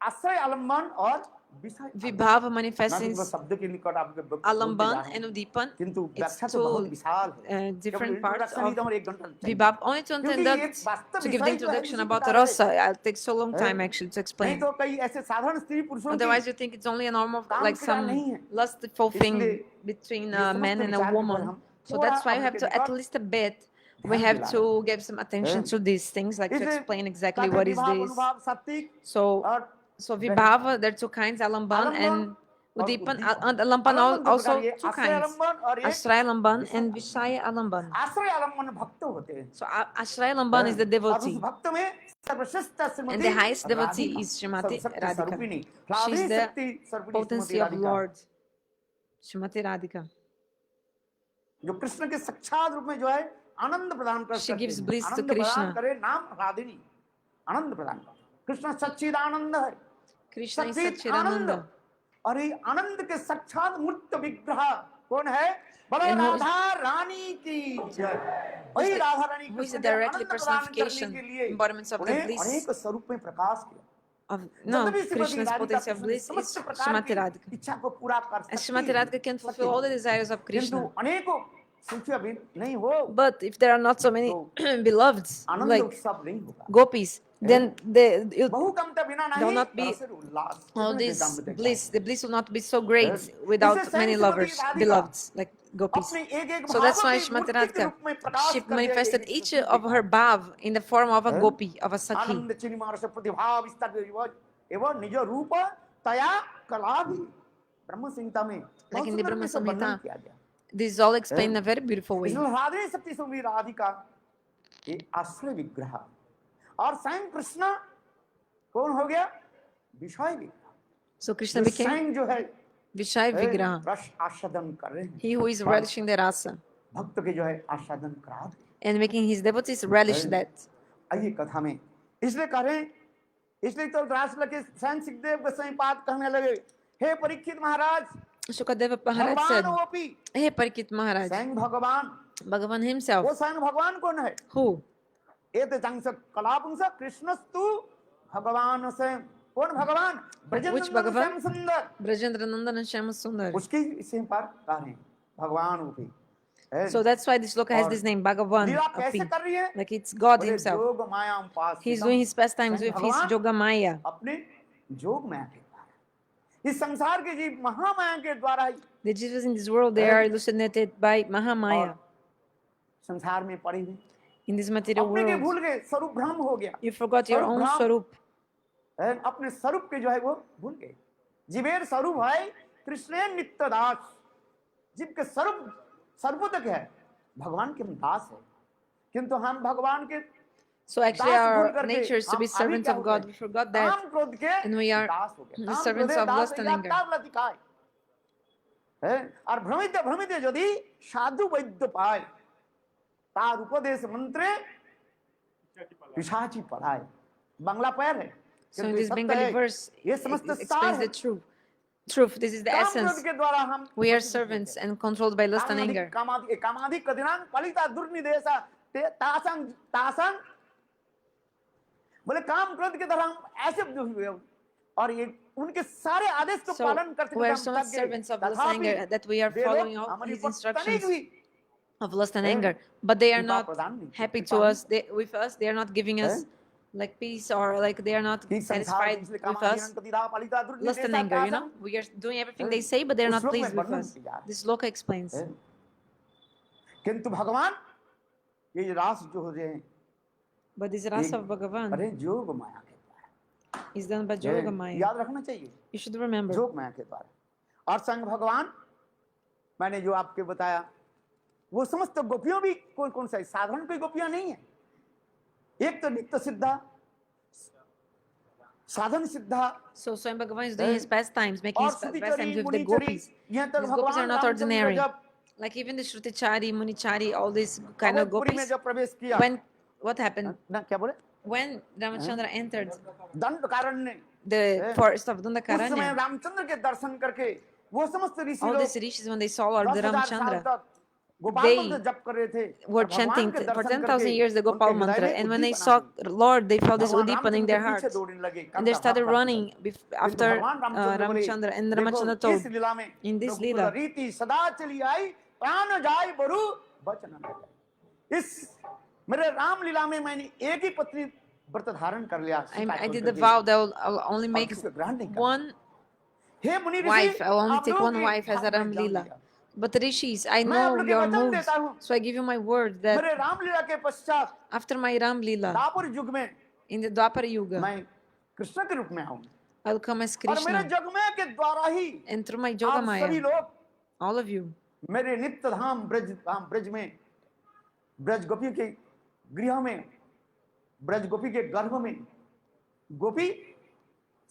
आश्रय आलंबन और विषय Vibhav मैं manifests तो in शब्द के निकट आपके बोलते Alamban जा रहा and हूं, Udipan. किंतु It's व्याख्या तो बहुत two विशाल है different parts introduction he of तो हमारे 1 घंटा लगता है। Vibhav. Only to क्योंकि ये introduce, वास्तव to give the विषय जो है introduction इसी about प्रकार है। rasa, it'll take so long time हैं? actually to नहीं explain. तो कई ऐसे साधारण स्त्री पुरुषों Otherwise, की you think it's only a normal, काम like क्रिया नहीं some है। lustful thing इसलिए between ये a समस्त man and a विचार के ऊपर woman. हम So थोड़ा that's why you अपने have to, at निकट least a bit, we ध्यान have दिलाना। to give some attention हैं? to these things, like to इसलिए explain exactly कहते what is विभाव this. अनुभाव सात्विक So, और So Vibhava, there are two kinds, Alamban and Udipan. And Alamban आलम्बन दो also प्रकार ये two आश्रय kinds, आलम्बन और एक Ashray Alamban and Vishaya Alamban. आश्रय आलम्बन भक्त होते हैं So Ashray Alamban is the और उस devotee, भक्त में सर्वश्रेष्ठ and Shrimati the highest devotee Radhika is Srimati सर्वशक्ति Radhika. स्वरूपिणी She राधे is the शक्ति स्वरूपिणी potency Shrimati of Radhika Lord, Srimati Radhika. जो कृष्ण के साक्षात रूप में जो है आनंद प्रदान कर She सकते gives हैं bliss to आनंद प्रदान Krishna. करे नाम राधिनी आनंद प्रदान कर कृष्ण सच्चिद आनंद है Krishna is सच्चिद आनंद Satchidananda. और ये आनंद के साक्षात मूर्त विग्रह कौन है बोलो And who is- Radha Rani की जय वही Radha Rani who is the Krishna के directly आनंद प्रदान करने personification, के लिए embodiments of the उन्हें bliss अनेक स्वरूप में प्रकाश किया of no जब भी Shrimati Krishna's Radhika potency of Krishna की bliss is समस्त प्रकार Srimati की Radhika. इच्छा को पूरा कर And सकती Srimati है Radhika can fulfill all the desires of किंतु Krishna. अनेकों सूफी अभी नहीं हो But if there are not so many beloveds Anand like उत्सव नहीं होगा gopis, then बहु कमता बिना there will नहीं not be रस उल्लास all कितने this दाम्पत्य bliss. The bliss will not be so great Yes. without इसे many स्वयं lovers, Shrimati Radhika beloveds like gopis. अपने एक So that's भावों why की Srimati मूर्ति के Radhika, रूप में प्रकाश she कर दिया manifested एक each सृष्टि of her दिखाई। bhav in the form of a Yes. gopi, of a sakhi. आनंद चिन्मार से प्रतिभा विस्तार एवं निज रूप तया कला भी ब्रह्म संहिता में Like बहुत in the सुंदर Brahma से वर्णन Samhita, किया गया this is all explained in a very beautiful way. इसमें राधे शक्ति सुमी राधिका ये आश्रय विग्रह और स्वयं कृष्ण कौन हो गया विषय विग्रह So Krishna जो became स्वयं जो है Vishaya Vigraha, रस आस्वादन कर रहे हैं he who is relishing the rasa भक्त के जो है आस्वादन करा दे and making his devotees relish that. आइए कथा में इसलिए कह रहे हैं इसलिए तो रासला के स्वयं सुखदेव गोस्वामी पाद कहने लगे हे परीक्षित महाराज Shukadeva Maharaj said, भगवान ओपी Hey Parikshit Maharaj, स्वयं भगवान Bhagavan himself, वो स्वयं भगवान कौन है who? एते चंस कलापुंस कृष्णस्तु भगवान से कौन भगवान Which ब्रजनंदन Bhagavan? श्याम सुंदर Brajendra Nandan and Shama Sundar. उसके इसे पर कह रहे हैं भगवान OP So that's why this loka has this name, Bhagavan. Leela Api. कैसे कर रही है Like it's God बोले himself. जोग माया पास He's doing his pastimes with his Yoga Maya. अपने जोग माया के द्वारा इस संसार के जीव महामाया के द्वारा ही The Jesus in this world, they are elucidated by Mahamaya. संसार में पड़े हुए In this material अपने के world, भूल गए स्वरूप भ्रम हो गया you forgot your own Swarup. अपने स्वरूप के जो है वो भूल गए जीवेर स्वरूप है कृष्ण नित्य दास जीव के स्वरूप सर्वोदक है भगवान के हम दास है किंतु हम भगवान के So actually दास भूल our करके nature is to be हम अभी servants क्या of हो God. गए? We forgot that. काम क्रोध के And we are दास हो गए the काम servants क्रोधे of Das lust and या anger. तावला दिखाए है और भ्रमित भ्रमित यदि साधु वैद्य पाए तार उपदेश मंत्रे पिशाची पढ़ाए बांग्ला पैर है So in किंतु ये this सत्य Bengali है। verse, ये it समस्त सार explains है the truth. This is the काम essence. क्रोध के द्वारा हम We are servants and controlled by lust and anger. कामादि कदिनांग पलिता दुर्निदेशा Tasang Tasang बोले काम क्रोध के द्वारा हम ऐसे हुए और ये उनके सारे आदेश को So पालन करते we हुए are हम so much थक गए। servants of lust and तथापि anger that we are वे लोग following all हमारी his ऊपर instructions तनिक भी of lust and anger, but they are कृपा not प्रदान नहीं happy करते। to कृपा us. With us, they are not giving us like peace, or like they are not नहीं। संसार satisfied इसलिए with कामादि us. कदिदा पलिता Lust and दुर्निदेशा anger, you know, Tasang we are doing everything they say, but they are उस not श्लोक में pleased with वर्णन us. किया है। This loka explains. किंतु भगवान ये रास जो हो रहे But this rasa of Bhagavan अरे जोग माया के द्वारा is done by ये Yoga Maya. याद रखना चाहिए You should remember. जोग माया के द्वारा और संग भगवान मैंने जो आपके बताया वो समस्त गोपियों भी कौन कौन सा है साधारण कोई गोपियां नहीं है एक तो नित्य सिद्धा साधन सिद्धा So Swayam Bhagavan is doing his pastimes, making और his सुतिचरी pastimes with the मुनिचरी gopis. यहाँ तक These gopis are भगवान not ordinary. रामचंद्र जब Like even the Shrutichari, Munichari, all these kind of Awadhpuri में gopis. जब प्रवेश किया When what happened? ना क्या बोले When Ramachandra entered Dandakaranya the forest of उस समय Dandakaranya, रामचंद्र के दर्शन करके वो समस्त ऋषि all लोग these rishis, when they saw Lord 10,000 साल Ramachandra, तक गोपाल they मंत्र जप कर रहे थे were और भगवान chanting के for दर्शन 10,000 करके years the Gopal उनके हृदय mantra. में And when they उद्दीपना saw हुई। Lord, they felt this भगवान udipan in रामचंद्र their के पीछे hearts. दौड़ने लगे And they कंधा started भाग करने running लगे। bef- किंतु after भगवान रामचंद्र बोले, Ramachandra. And देखो, Ramachandra इस told, लीला में in this रघुकुल Leela, रीति सदा चली आई प्राण जाय बरु वचन न जाय। इस मेरे राम लीला में मैंने एक ही पत्नी व्रत धारण कर लिया I did the vow that I'll only और make किसी को ग्रहण नहीं करना। one हे मुनि ऋषि wife. I'll only आप take लोगों one की wife as बात a Ram मैं जान Leela. लिया। But Rishis, I मैं आप know लोग के your वचन moves, देता हूँ so I give you my word that मेरे राम लीला के पश्चात after my Ram Leela, दापर युग में in the Dwapara Yuga, मैं कृष्ण के रूप में आऊंगा I'll come as और मेरे Krishna. जगमय के द्वारा ही And through my आप सभी Jogamaya, लोग all of you, मेरे नित्य धाम ब्रज में, ब्रज गोपी के गृह में, ब्रज गोपी के गर्भ में गोपी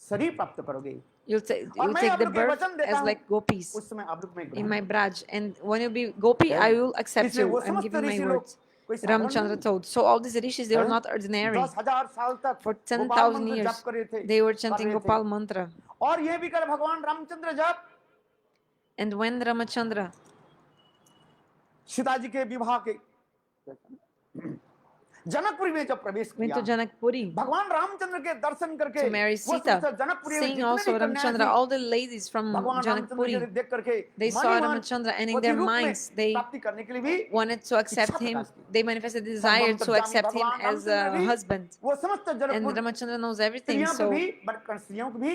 शरीर प्राप्त करोगे। you'll और मैं take आप the लोग के birth वचन देता as हूँ, like gopis उस समय आप लोग में in my ग्रहण Braj. And when you be gopi, I will accept इसलिए you. वो I'm समस्त giving my ऋषि लोग words. कोई साधारण Ramchandra नहीं, told. So all these rishis, they were हैं? not ordinary. 10,000 साल तक For गोपाल 10,000 मंत्र years, जप कर रहे थे, they were कर chanting रहे थे। Gopal mantra. और ये भी कर भगवान रामचंद्र जब And when Ramachandra, Sita ji के विवाह के जनकपुरी में जब प्रवेश went किया, to Janakpuri भगवान रामचंद्र के दर्शन करके to marry वो Sita, समस्त जनकपुरी में seeing जितने also भी कन्याएं Ramchandra, थी, all the ladies from भगवान रामचंद्र के Janakpuri, देख करके they saw Ramachandra, and in पति their रूप में minds, they प्राप्ति करने के लिए भी wanted to accept इच्छा him. प्रकाश की। They manifested the desire to accept him भगवान as रामचंद्र a भी husband. वो समस्त And Janakpur Ramachandra knows everything, स्त्रियों को so भी बड़कर स्त्रियों को भी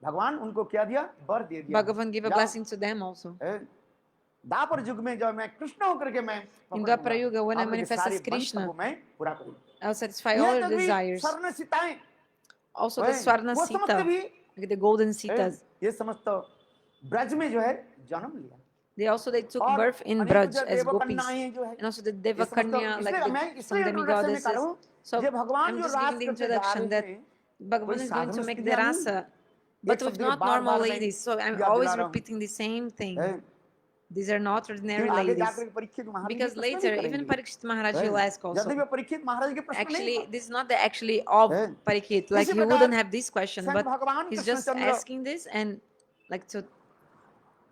भगवान उनको क्या दिया, वर दे दिया। Bhagavan gave a जाओ, blessing to them also. दापर युग में जब मैं कृष्ण होकर के मैं In पकड़ूंगा, Dwapara Yuga, when I आप लोग के manifest सारे as Krishna, वंश को मैं पूरा करूंगा। I'll satisfy all यह your तक भी desires. स्वर्ण सीताएं, Also the Swarna वो समस्त Sita, भी like the golden Sitas. ये समस्त ब्रज में जो है जन्म लिया। They took और birth in अनेक Braj जो as gopis. देवकन्याएं जो है, And also the ये समस्त Devakanya, like इसलिए मैं the, इसलिए some इंट्रोडक्शन में कर रहा demigoddesses. हूँ, So ये भगवान I'm जो just रास giving the करते जा introduction रहे that हैं, Bhagavan कोई is going साधारण to make the स्त्रियां नहीं, rasa, एक but with शब्द not बार normal बार मैं ladies. So I'm याद always दिला रहा हूँ, repeating the same thing. हैं? These are not फिर ordinary आगे ladies. जाकर के परीक्षित महाराज जी Because प्रश्न भी later, even करेंगे, Parikshit Maharaj हैं? will ask यदि also. वे परीक्षित महाराज के प्रश्न नहीं Actually, था, this is not the actually of हैं? Parikshit. Like इसी he प्रकार wouldn't have this question, स्वयं but भगवान he's Krishna just Chandra asking this and like to.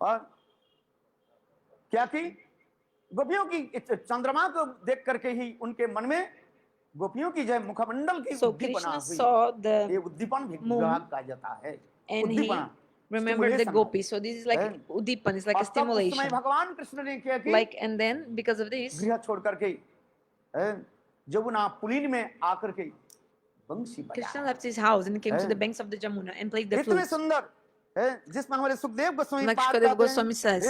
और क्या की गोपियों की चंद्रमा को देख करके ही उनके मन में गोपियों की जय मुखमंडल की So उद्दीपना Krishna हुई। saw ये the उद्दीपन भी moon कहा जाता है, and he उद्दीपना, remembered the stimulation। gopis. So this is like हैं? Udipan, it's like a और तब उस समय stimulation. भगवान कृष्ण ने क्या की, Like, and then because of this, गृह छोड़ करके जमुना पुलिन में आकर के बंसी Krishna बजाया। left his house and came to हैं? the banks of the Jamuna and played the इतने flute. सुंदर है, जिसमें हमारे सुखदेव गोस्वामी Like पाठ Shukadeva गाते हैं, Goswami says,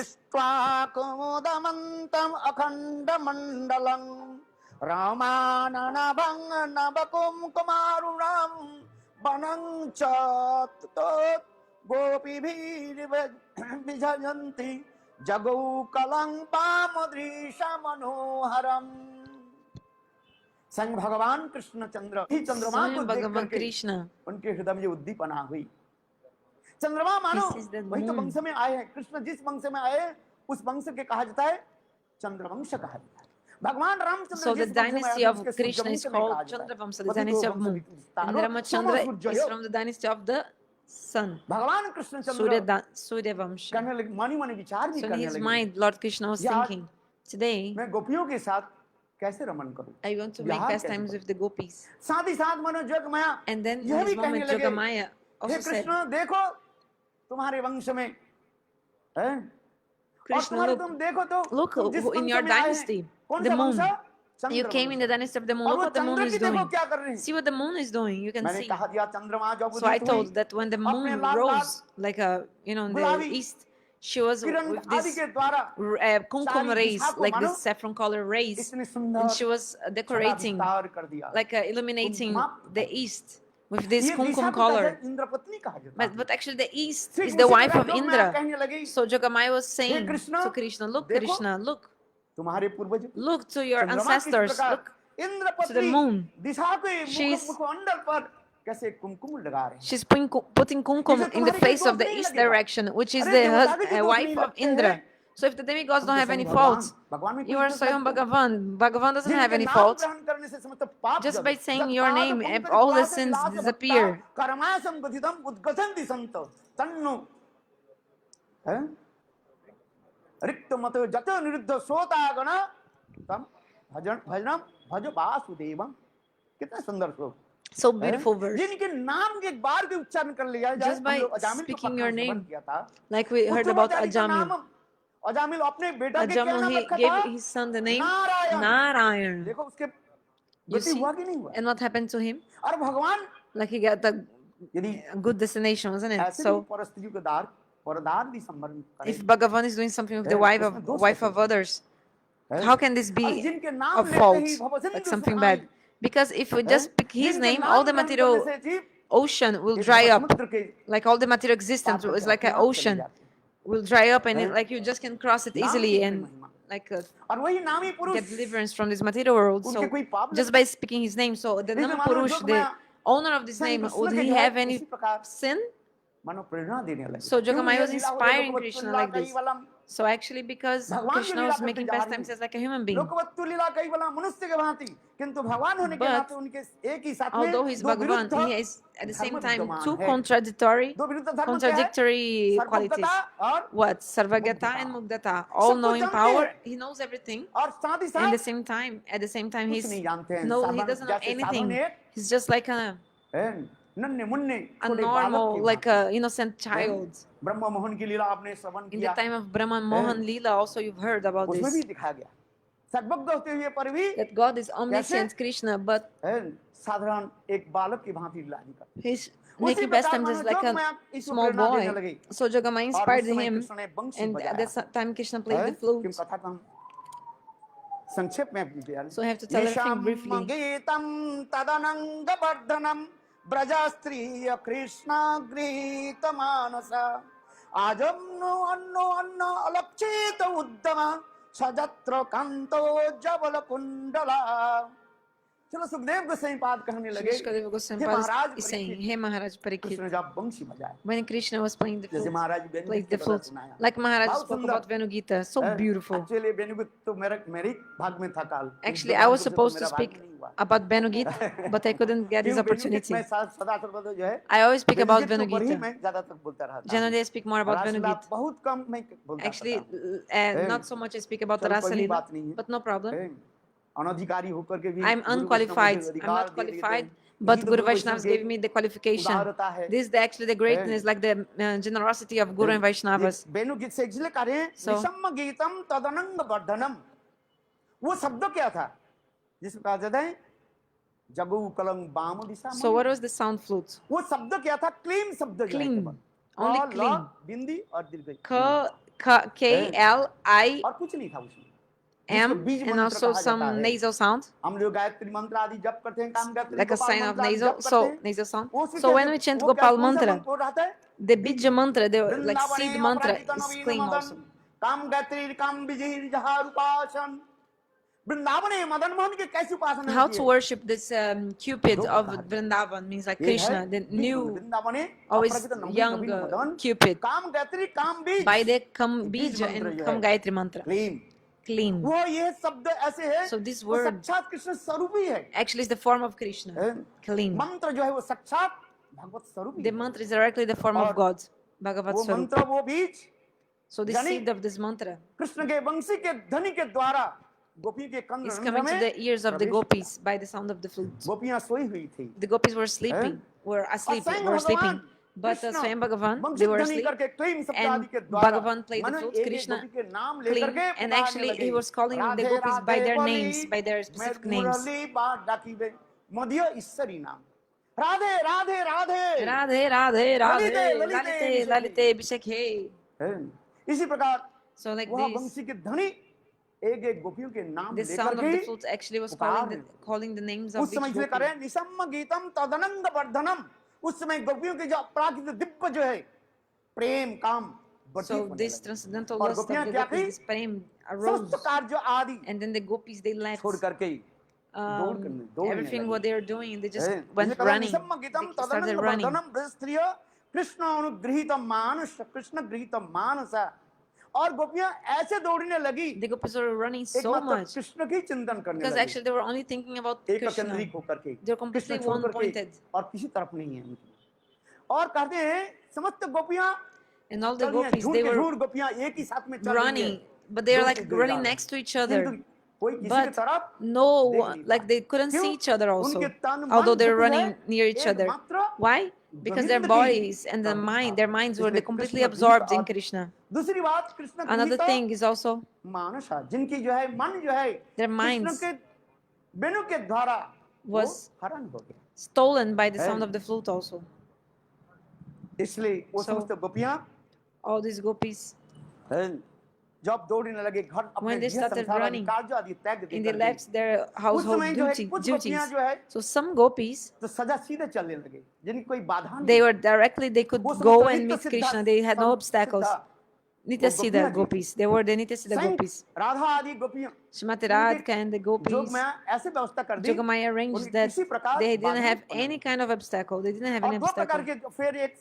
विश्वाकुमुदमन्तं अखंड मंडलं रामाननभं नवकुं कुमारुणं वनं च तत् गोपीभिर्विजयन्ति जगौकलं पामदृशा मनोहरम्। संग भगवान कृष्ण चंद्र ही चंद्रमा को Swayam देख Bhagavan करके Krishna. उनके हृदय में उद्दीपना हुई। चंद्रमा मानो This is the वही तो moon. वंश में आए हैं, कृष्ण जिस वंश में आए उस वंश के कहा जाता है चंद्रवंश कहा जाता है। भगवान रामचंद्र So the जिस वंश में dynasty आए of उसके Krishna is सूर्यवंश में कहा called जाता है। Chandravamsa, the पति तो dynasty of वंश moon. विस्तारो, And सोमो Ramachandra सूर्य is हो। from the dynasty of the sun. भगवान कृष्ण चंद्र Surya Vamsha. कहने लगे, मनी मनी विचार भी So in करने his लगे, mind, Lord Krishna was Yeah. thinking, today मैं गोपियों के साथ कैसे रमन करूं, I want to make विहार कैसे pastimes करूं? with the gopis. साथ ही साथ मनो जग माया And then यह in भी his कहने moment, लगे, Jogamaya हे also said, कृष्ण देखो तुम्हारे वंश में है, और Krishna, तुम्हारे look, तुम देखो तो look तुम जिस who in वंश your में आए हैं, dynasty, कौन the सा moon. वंश? You came in the Chandravansh. dynasty of the moon. और Look वो what the moon Chandra is की देखो doing. क्या कर रहे हैं। See what the moon is doing. You can मैंने see. कहा दिया चंद्रमा जब So I उदित हुई told that when the अपने moon Lal Lal rose, like a, in the गुलाबी east, she was Kiran with आदि this के द्वारा kumkum सारी rays, दिशा को like मानो this saffron color rays, इतने and सुंदर she was छटा decorating, विस्तार कर दिया। like illuminating कुमकुमा the east with this ये दिशा kumkum को कहते color. हैं इंद्रपत्नी कहा जाता है। But actually, the east ठीक is the उसी wife प्रकार of जो मैं Indra. कहने लगी, So Jogamaya was saying Krishna, to Krishna, look, देखो, Krishna, look, तुम्हारे पूर्वज look to your चंद्रमा किस ancestors, प्रकार look to the इंद्रपत्नी moon. दिशा के She's- मुखमंडल पर कैसे कुमकुम लगा रहे हैं। She's putting kumkum in the face of the east direction, which is the wife of Indra. So if the demigods don't have any faults, भगवान में you कोई are दोष Swayam लगता है? Bhagavan. Bhagavan doesn't have जिनके any नाम faults. ग्रहण करने से समस्त पाप Just जब- by saying जब your पाद name, पंकज all the पाद sins लास disappear. भक्ता कर्मासं गतिदं उद्गच्छन्ति सन्तो तन्नो हैं? रिक्त मत जत निरुद्ध श्रोतागण तम भजन भजनम भज वासुदेवम। कितना सुंदर श्लोक, So beautiful verse. जिनके नाम के एक बार भी उच्चारण कर लिया जाए। Just by हम लोग अजामिल को speaking पढ़ना your श्रवण name, किया था। Like we heard about उत्तराचारी का Ajamil. नाम, अजामिल अपने बेटा के क्या Ajamil, नाम he रखा gave था? his son the name Narayan. Narayan. देखो उसके You गति see? हुआ कि नहीं हुआ? And what happened to him? और भगवान Like he got the यदि good destination, wasn't it? ऐसे भी So परस्त्री के दार परदार भी संवरण करे, if Bhagavan is doing something with the उसमें wife दोष of others, है? how can this और be जिनके नाम a लेते fault, ही भवसिंधु like something सुहाई, bad? Because if we हैं? just pick his जिनके name, नाम all the ग्रहण करने material से जी ocean will इस dry up. समुद्र के Like all the material existence par is करके like an अपने आप चले ocean जाते हैं। will dry up, and हैं? like you just can cross it नाम की easily अपनी and महिमा like और वही नामी पुरुष get deliverance from this material world. उनके So कोई पाप just लगता by speaking his name, so the इसलिए Nama मानो Purush, जोग the में owner of this स्वयं name, कृष्ण would के he जो है have इसी any प्रकार sin? मानो प्रेरणा देने लगे So क्यों Jogamaya ये was लीला हो inspiring लोकवत्तु Krishna Leela like this. कैवलम So actually, because भगवान जो Krishna लीला was करते making जा रहे pastimes हैं as like a human being, लोकवत्तु लीला कैवलम मनुष्य के भांति किंतु भगवान होने के but नाते उनके एक ही साथ में although he's दो Bhagavan, विरुद्ध he is at the same धर्म time विद्यमान two है contradictory दो विरुद्ध धर्म क्या है qualities. सर्वज्ञता और What? Sarvagata Mugdhata and Mugdata, सब all कुछ knowing जानते power. हैं He knows everything. और साथ ही And साथ at the same time, कुछ नहीं जानते हैं he साधारण doesn't know जैसे साधारण anything. एक He's just like a नन्हे मुन्ने छोटे बालक normal, के like भांति a innocent child. ब्रह्म मोहन की लीला आपने श्रवण In the किया time of Brahman Mohan Leela, also you've heard about उसमें भी this. दिखाया गया सर्वज्ञ होते हुए पर भी That God is omniscient Krishna, but साधारण एक बालक की भांति लीला नहीं करते he's उसी making प्रकार pastimes मानो as like जोग में a आप इसको small प्रेरणा देने boy. लगे So Jagama और inspired उस समय him, कृष्ण ने बंसी and at बजाया that time Krishna played the क्यों flute. कथा था संक्षेप में आपको यार So I have to tell everything briefly. GITAM तदनंग वर्धनम ब्रजस्त्रीय Krishna गृहीत मानस आजन्नो अन्नो अन्न अलक्षित उद्यम सजत्र कांतो जबल कुंडला चलो सुखदेव गोस्वामी पाद कहने लगे Shukadeva Goswami hey Maharaj is saying, "Hey Maharaj Krishna Parikshit, ने जब बंसी बजाया when Krishna was playing the जैसे flute, महाराज बेनुगीत played के the कथा flute, सुनाया like Maharaj बहुत spoke सुंदर about Venu Gita, so beautiful. Actually Benugeet तो मेरे भाग में था काल Actually, I was supposed to speak about Venu Gita, but I couldn't get this क्यों बेनुगीत opportunity. में सदा सर्वदा जो है I always speak about बेनुगीत Venu तो पर ही Gita. मैं ज्यादातर बोलता रहा Generally, I speak more about Venu Raslila Gita. बहुत कम मैं बोलता Actually, था not so much I speak about the चलो कोई Rasa Leela, बात नहीं है but no problem. अनधिकारी होकर के भी I'm गुरु वैष्णव unqualified. मुझे I'm अधिकार not दे दिए qualified, थे but यही तो Guru गुरु वैष्णव Vaishnavas के gave me the qualification. उदारता है This is actually the greatness, like the generosity of Guru and Vaishnavas. बेनुगीत से इसलिए करें So- निशम्म गीतम तदनंग वर्धनम वो शब्द क्या था जिसको कहा जाता है जगु कलम बाम दिशा So what was the sound flute? वो शब्द क्या था क्लीन शब्द जो है Clean. केवल। Only और clean. ल, बिंदी और दीर्घ K-L-I-M और कुछ नहीं था उसमें जिसको बीज and मंत्र also कहा जाता some है। nasal sound, हम लोग गायत्री मंत्र आदि जप करते हैं काम Gayatri like a Gopal sign of मंत्र आदि nasal, जप करते so हैं nasal sound. वो उसमें So क्या when है? we chant वो क्या Gopal कौन सा mantra, मंत्र हो रहा है the Bija mantra, the like वृंदावने seed mantra अपराजित is Naveen clean Madan also. काम गायत्री काम विजय जहार उपासन वृंदावने मदन मोहन की कैसी उपासना How होती to है worship this Cupid दो of प्रकार है। Vrindavan means like एक है Krishna, the बीज new, वृंदावने always अपराजित नवीन young नवीन मदन Cupid. काम गायत्री काम बीज By the Kam बीज Bija मंत्र and जो Kam है Gayatri mantra. Clean Clean. वो ये शब्द ऐसे है So this वो word साक्षात कृष्ण स्वरूप ही है actually is the form of Krishna. Clean. मंत्र जो है वो साक्षात भगवत स्वरूप ही The है mantra is directly the form of और God, Bhagavat वो Swarup. मंत्र वो बीज So the यानी seed of this mantra Krishna के वंशी के ध्वनि के द्वारा गोपी के कंठ is रंध्र coming to में the ears of the प्रवेश gopis by the sound of the flute. किया। गोपियां सोई हुई थी The gopis were sleeping, were asleep, स्वयं were sleeping. भगवान But Krishna Swayam Bhagavan, Banshi they were ध्वनि asleep, करके क्लीम शब्द and आदि के द्वारा Bhagavan played the मानो flute, एक एक Krishna गोपी के नाम लेकर clean, के and पुकारने actually लगे he was calling the Radhe gopis by Radhe their बोली names, by their मैं specific names. मुरली बात डाकीबे मध्य ईश्वरी नाम Radhe Radhe Radhe Radhe, Radhe, ललिते Radhe, ललिते Lalite, Lalite, Abhishek. है। इसी प्रकार So like वह this, वंशी के ध्वनि एक एक गोपियों के नाम the लेकर sound of the के flute actually was पुकार calling the names उस of समय each इसलिए gopi. करें निसम्म गीतम तदनंग वर्धनम उस समय गोपियों के जो अपराधित दिव्य जो है प्रेम काम बढ़ती So होने this लगी। transcendental और lust of गोपियां the क्या gopis, की this prem arose, समस्त कार्य आदि and then the gopis they left छोड़ करके दौड़ने everything what लगी। they were doing, they just है। went इसलिए करें running. निसम्म GITAM They started तदनंग running. वर्धनम ब्रजस्त्रिय Krishna अनुगृहीत मानस कृष्ण गृहीत मानस और गोपियां ऐसे दौड़ने लगी The gopis were running so एकमात्र much कृष्ण की चिंतन करने because लगी actually they were only thinking about एक Krishna. केंद्रित होकर के They were completely कृष्ण छोड़ करके one-pointed. और किसी तरफ नहीं है उनकी। और कहते हैं समस्त गोपियां And all the चल रही हैं, gopis, झूठ they के were झूठ गोपियां एक ही साथ में चल रही हैं running, but they are दूर like से दूर running जा रही next to each हैं। other. किंतु कोई किसी की But तरफ no, देख नहीं like पा they couldn't क्यों? see each other also, उनके तन although मन they were जो है running near each other. एकमात्र Why? Because their गोविंद की bodies and the तरफ mind, था। their minds were इसलिए completely कृष्ण absorbed गीत in और Krishna. दूसरी बात कृष्ण Another गीत thing is also मानसा जिनकी जो है मन जो है their कृष्ण minds के वेणु के द्वारा वो was हरण हो गया। stolen by the sound है। of the flute also. इसलिए वो So- समस्त गोपियां All these gopis, हैं, जब दौड़ने लगे घर अपने When they गृह started संसार आदि running, कार्य आदि त्याग and देकर they के left their उस household समय जो है कुछ duties. गोपियां जो है So some gopis, तो सजा सीधे चलने लगे जिनकी कोई बाधा they नहीं were directly, they could वो go समस्त and नित्य meet सिद्धा Krishna. They had no सिद्धा obstacles. वो Nitya गोपियां Siddha ji gopis. They were the Nitya Siddha स्वयं gopis. राधा आदि गोपियां Shrimati उनके Radhika and the जोग gopis. में ऐसे व्यवस्था कर दी Jogamaya arranged उन्हें that किसी प्रकार they didn't बाधा have उत्पन्न any नहीं kind of obstacle. They didn't have और any दो प्रकार obstacle. के फिर एक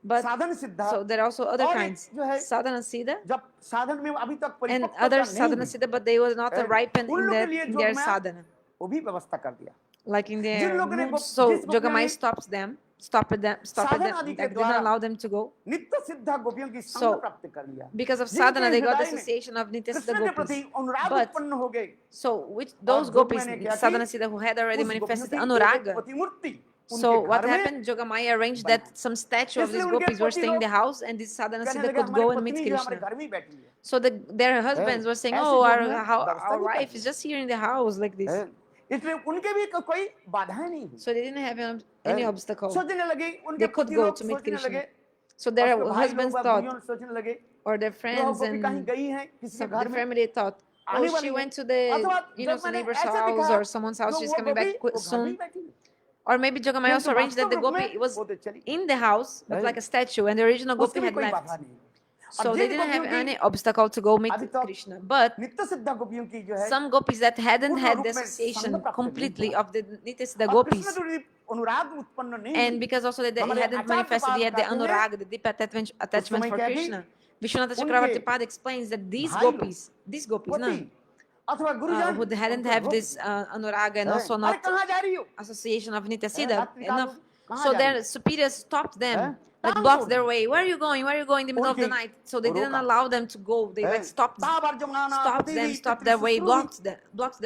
But साधन सिद्धा so there are also other और एक kinds. जो है Sadhana Siddha जब साधन में अभी तक and परिपक्वता other नहीं sadhana हुई siddha, but they were not है, ripened उन in लोग के their लिए in जोग their में sadhana, वो भी व्यवस्था कर दिया like in जिन their लोगों ने moods. So जिस गोपियों Jogamai ने stopped them, साधन आदि के like didn't द्वारा allow them to go. नित्य सिद्धा गोपियों की संग So प्राप्त कर लिया because of जिनके sadhana, they got the हृदय में association of Nitya Siddha Krishna के प्रति gopis. अनुराग But उत्पन्न हो गए so which those और जोग gopis, मैंने क्या sadhana की siddha, who had already उस गोपियों manifested की एक anuraga. प्रतिमूर्ति So उनके what घर में happened? Jogamaya arranged that बनाई some statue of इसलिए these उनके gopis were पति staying in the लोग house, and this sadhana कहने siddha लगे could हमारी go and meet पत्नी जो हमारे Krishna. घर में ही बैठी है So their husbands were saying, ऐसे "Oh, जोग में our व्यवस्था भी कर wife is the just here in the house like this." है। इसलिए उनके भी कोई बाधाएं नहीं हुई So they didn't have any है। obstacle. सोचने लगे उनके They could पति go लोग to meet सोचने लगे Krishna. So और their उसके भाई लोग husbands व thought, बुढ़ियों सोचने लगे or their कि वो friends गोपी कहीं and गई है किसी के some घर the में family thought, oh, आने she वाली है went to the अथवा जब some मैंने neighbor's ऐसे house दिखा or someone's house, जो she's वो coming गोपी back वो घर में ही soon. बैठी है Or maybe Jogamaya किंतु also arranged that वास्तव the रूप gopi में was वो तो चली in the house, but है। like a statue, and the original उसकी gopi भी had कोई left. बाधा नहीं So और they जिन didn't have गोपियों की any obstacle to go meet अभी तक Krishna. But नित्य सिद्धा गोपियों की जो है some gopis that hadn't पूर्ण had रूप the में संग association प्राप्त नहीं completely हुआ of the Nitya Siddha और कृष्ण gopis, जो अनुराग उत्पन्न नहीं and हुई because also they हमारे hadn't आचार्य manifested पाद yet the कहते हैं anurag, the deep attachment उस समय for क्या की Krishna. Vishwanath उनके Chakravarti Pad explains that these भाई लोग gopis, na, पति अथवा गुरुजन who hadn't उनको have रोक this anuraga and है also अरे not कहाँ जा रही हो association of Nitya है Siddha रात्रि काल enough. कहाँ So जा रही their हो superiors stopped है them, like कहाँ blocked छोड़ their रही way. Where are you going? Where are you going in the middle of the उनकी night? So they didn't रोका allow them to go. They है like stopped ताबर जमाना पति them, हुई stopped पितृ their way, शुश्रूषि blocked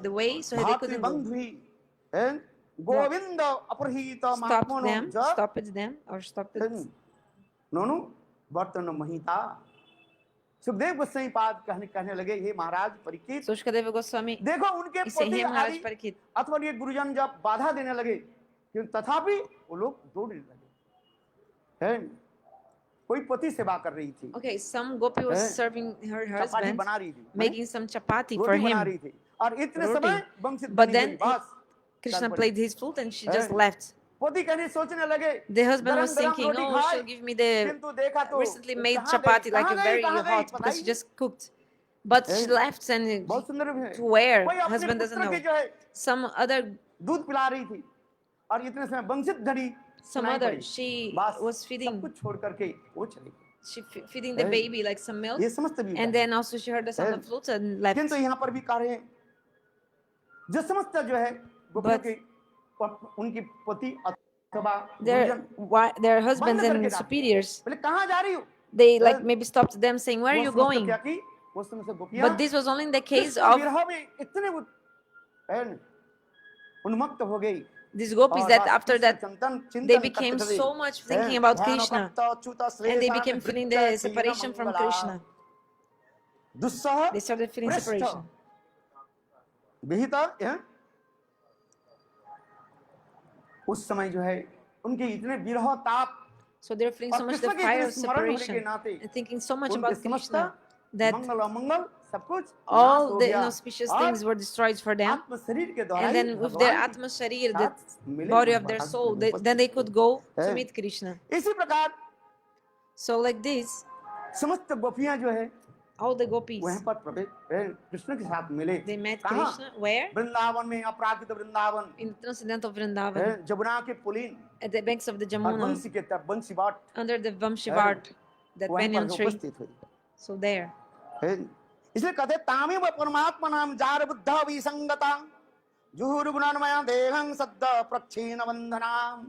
the way, so they भातृ couldn't go. बंधु हुई है गोविंद अपहृत महात्मनो ज Stopped them, or stopped नोनु वर्तन महिता सुखदेव गोस्वामी पाद कहने लगे हे महाराज परीक्षित So Shukadeva Goswami देखो उनके is saying, पति "Hey आदि Maharaj Parikshit." अथवा ये गुरुजन जब बाधा देने लगे कि तथापि वो लोग दौड़ने लगे हैं कोई पति सेवा कर रही थी Okay, some gopi was serving her chapati husband, बना रही थी making some chapati for रोटी बना हim. रही थी और इतने रोटी। समय वंशित But बनी then गई बस Krishna played his flute and she just है। left. पति कहने सोचने लगे The husband गरम was गरम thinking, रोटी "Oh, खाए she'll give me the किंतु देखा तो recently made कहाँ chapati, like a very कहाँ गई hot, पता because ही she नहीं। just cooked." But she है। left and बहुत सुंदर भी है to where? कोई अपने Husband doesn't पुत्र know. के जो है Some other, दूध पिला रही थी और इतने समय वंशित धरी some सुनाई other, पड़ी she बस was सब feeding, कुछ छोड़ करके वो चली गई feeding the है। baby like some milk, ये समस्त भी and then also she heard the sound है। of flute and left. किंतु यहाँ पर भी कह रहे हैं जो समस्त जो है गोपियों But के उनकी पति अथवा their husbands बंद and करके डांटे। superiors, बोले कहाँ जा रही हो they like है। maybe stopped them saying, "Where are वो you समस्त going?" क्या की वो समस्त गोपियां But this was only in the case Krishna of विरह में इतने है न, उन्मत्त हो गई these gopis और that बस after कृष्ण that चिंतन they चिंतन became करते थे so much हैं। thinking about ध्यान Krishna, भक्त अच्युत and they श्रेष्ठ became feeling the वृत्त separation from Mangla Krishna. Dussah They started feeling पृष्ठ separation. विहित है। उस समय जो है उनके इतने विरह ताप So they're feeling so और much the कृष्ण के fire इतने of स्मरण होने के separation नाते and thinking so much उनके about समस्त Krishna that मंगल अमंगल सब कुछ नाश all हो the गया inauspicious और things were destroyed for them. आत्म शरीर के द्वारा And he then with their भगवान Atma Sharir, the साथ मिले body हैं of their महाराज soul, में then they could go to है। meet Krishna. इसी प्रकार So like this, समस्त गोपियां जो है all the gopis, वहीं पर प्रवेश कृष्ण के साथ मिले they met कहाँ Krishna. Where? वृंदावन में अपराकृत Vrindavan In the transcendental Vrindavan, Jamuna के pooling at the banks of the और Jamuna, बंसी के तट बंसी बाट under the Vamshivart, that वहीं banyan पर tree. उपस्थित हुई So there. इसलिए कहते तामेव परमात्मा नाम जार बुद्ध विसंगता जुहुर गुणमय देहं सद्द प्रक्षीण वंदनाम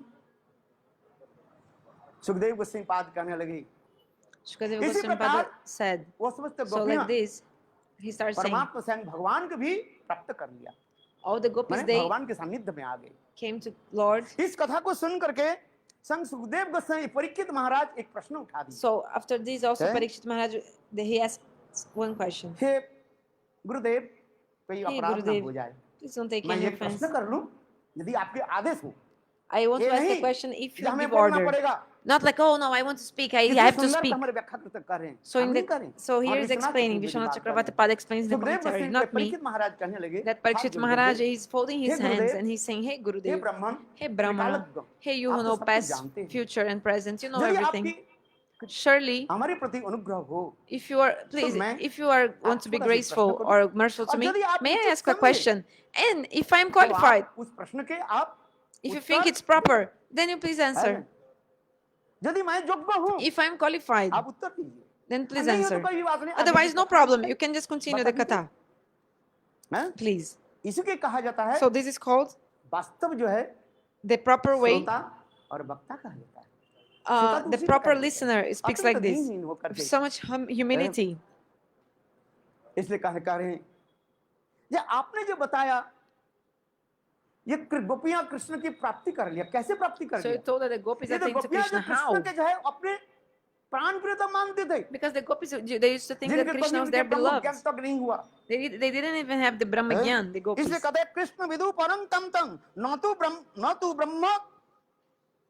सुखदेव गोस्वामी पाद कहने लगे Shukadeva इसी Goswami प्रकार Pada said, वो समस्त so गोपियां like this, he starts saying, परमात्मा स्वयं भगवान को भी प्राप्त कर लिया all the gopis, मैंने they भगवान के सानिध्य में आ गए came to Lord. इस कथा को सुन करके संग सुखदेव गोस्वामी परीक्षित महाराज एक प्रश्न उठा दिया So after this also Okay. Parikshit Maharaj, he asked one question. हे गुरुदेव कोई Hey अपराध ना हो Gurudev, जाए please don't take मैं any ये offense. प्रश्न कर लूं यदि आपके आदेश हो I want ये to ask a नहीं question if कि you हमें give बोलना order. पड़ेगा Not like, oh no, I want to speak, I कितने have to सुंदर speak. हमारे व्याख्या कृतक कर रहे हैं So हम in नहीं the करें so here और is Vishwanath explaining, Chaturvedi Vishwanath बात कर रहे Chakravarti हैं। Pad explains in the Sukhdev commentary, Goswami not me. Parikshit महाराज कहने लगे That हाथ Parikshit जोड़ Maharaj करके, is folding hey his hands Gurudev, and he's saying, hey hey Gurudev, ब्राह्मण, hey hey Brahmana, Kalagya, hey you आप who तो know सब कुछ past, जानते हैं। future and present, you know यदि everything. आपकी Surely, हमारे प्रति अनुग्रह हो if you are, please, मैं if you are want आप to be थोड़ा सा प्रश्न graceful करूं or merciful to और me, यदि आप may I उचित ask a समझे question? And if I'm तो qualified, आप उस प्रश्न के आप if you think Uttar it's proper, then you please है answer. ना? यदि मैं योग्य हूं If I'm qualified, आप उत्तर दीजिए then और please नहीं हो तो answer. कोई बात नहीं आगे की Otherwise, no कथा problem. है, You can just continue बता the दीजिए katha, हैं? please. इसी के कहा जाता है So this is called वास्तव जो है the proper way. श्रोता और वक्ता कहा जाता है श्रोता तो The उसी proper प्रकार होता है, listener speaks अत्यंत like this, दीनहीन होकर with के so much humility. इसलिए कह रहे हैं ये आपने जो बताया ये गोपियां कृष्ण की प्राप्ति कर लिया कैसे प्राप्ति कर So he लिया told that the gopis ये तो attained to गोपियां जो Krishna. कृष्ण How? के जो है अपने प्राण प्रियतम मानते थे Because the gopis, they used to think that जिनके कभी Krishna was उनके their ब्रह्म beloved. ज्ञान तक नहीं हुआ They didn't even have the Brahma हैं? Gyan, the gopis. इसलिए कहते हैं कृष्ण विदु परम तम तम न तु ब्रह्म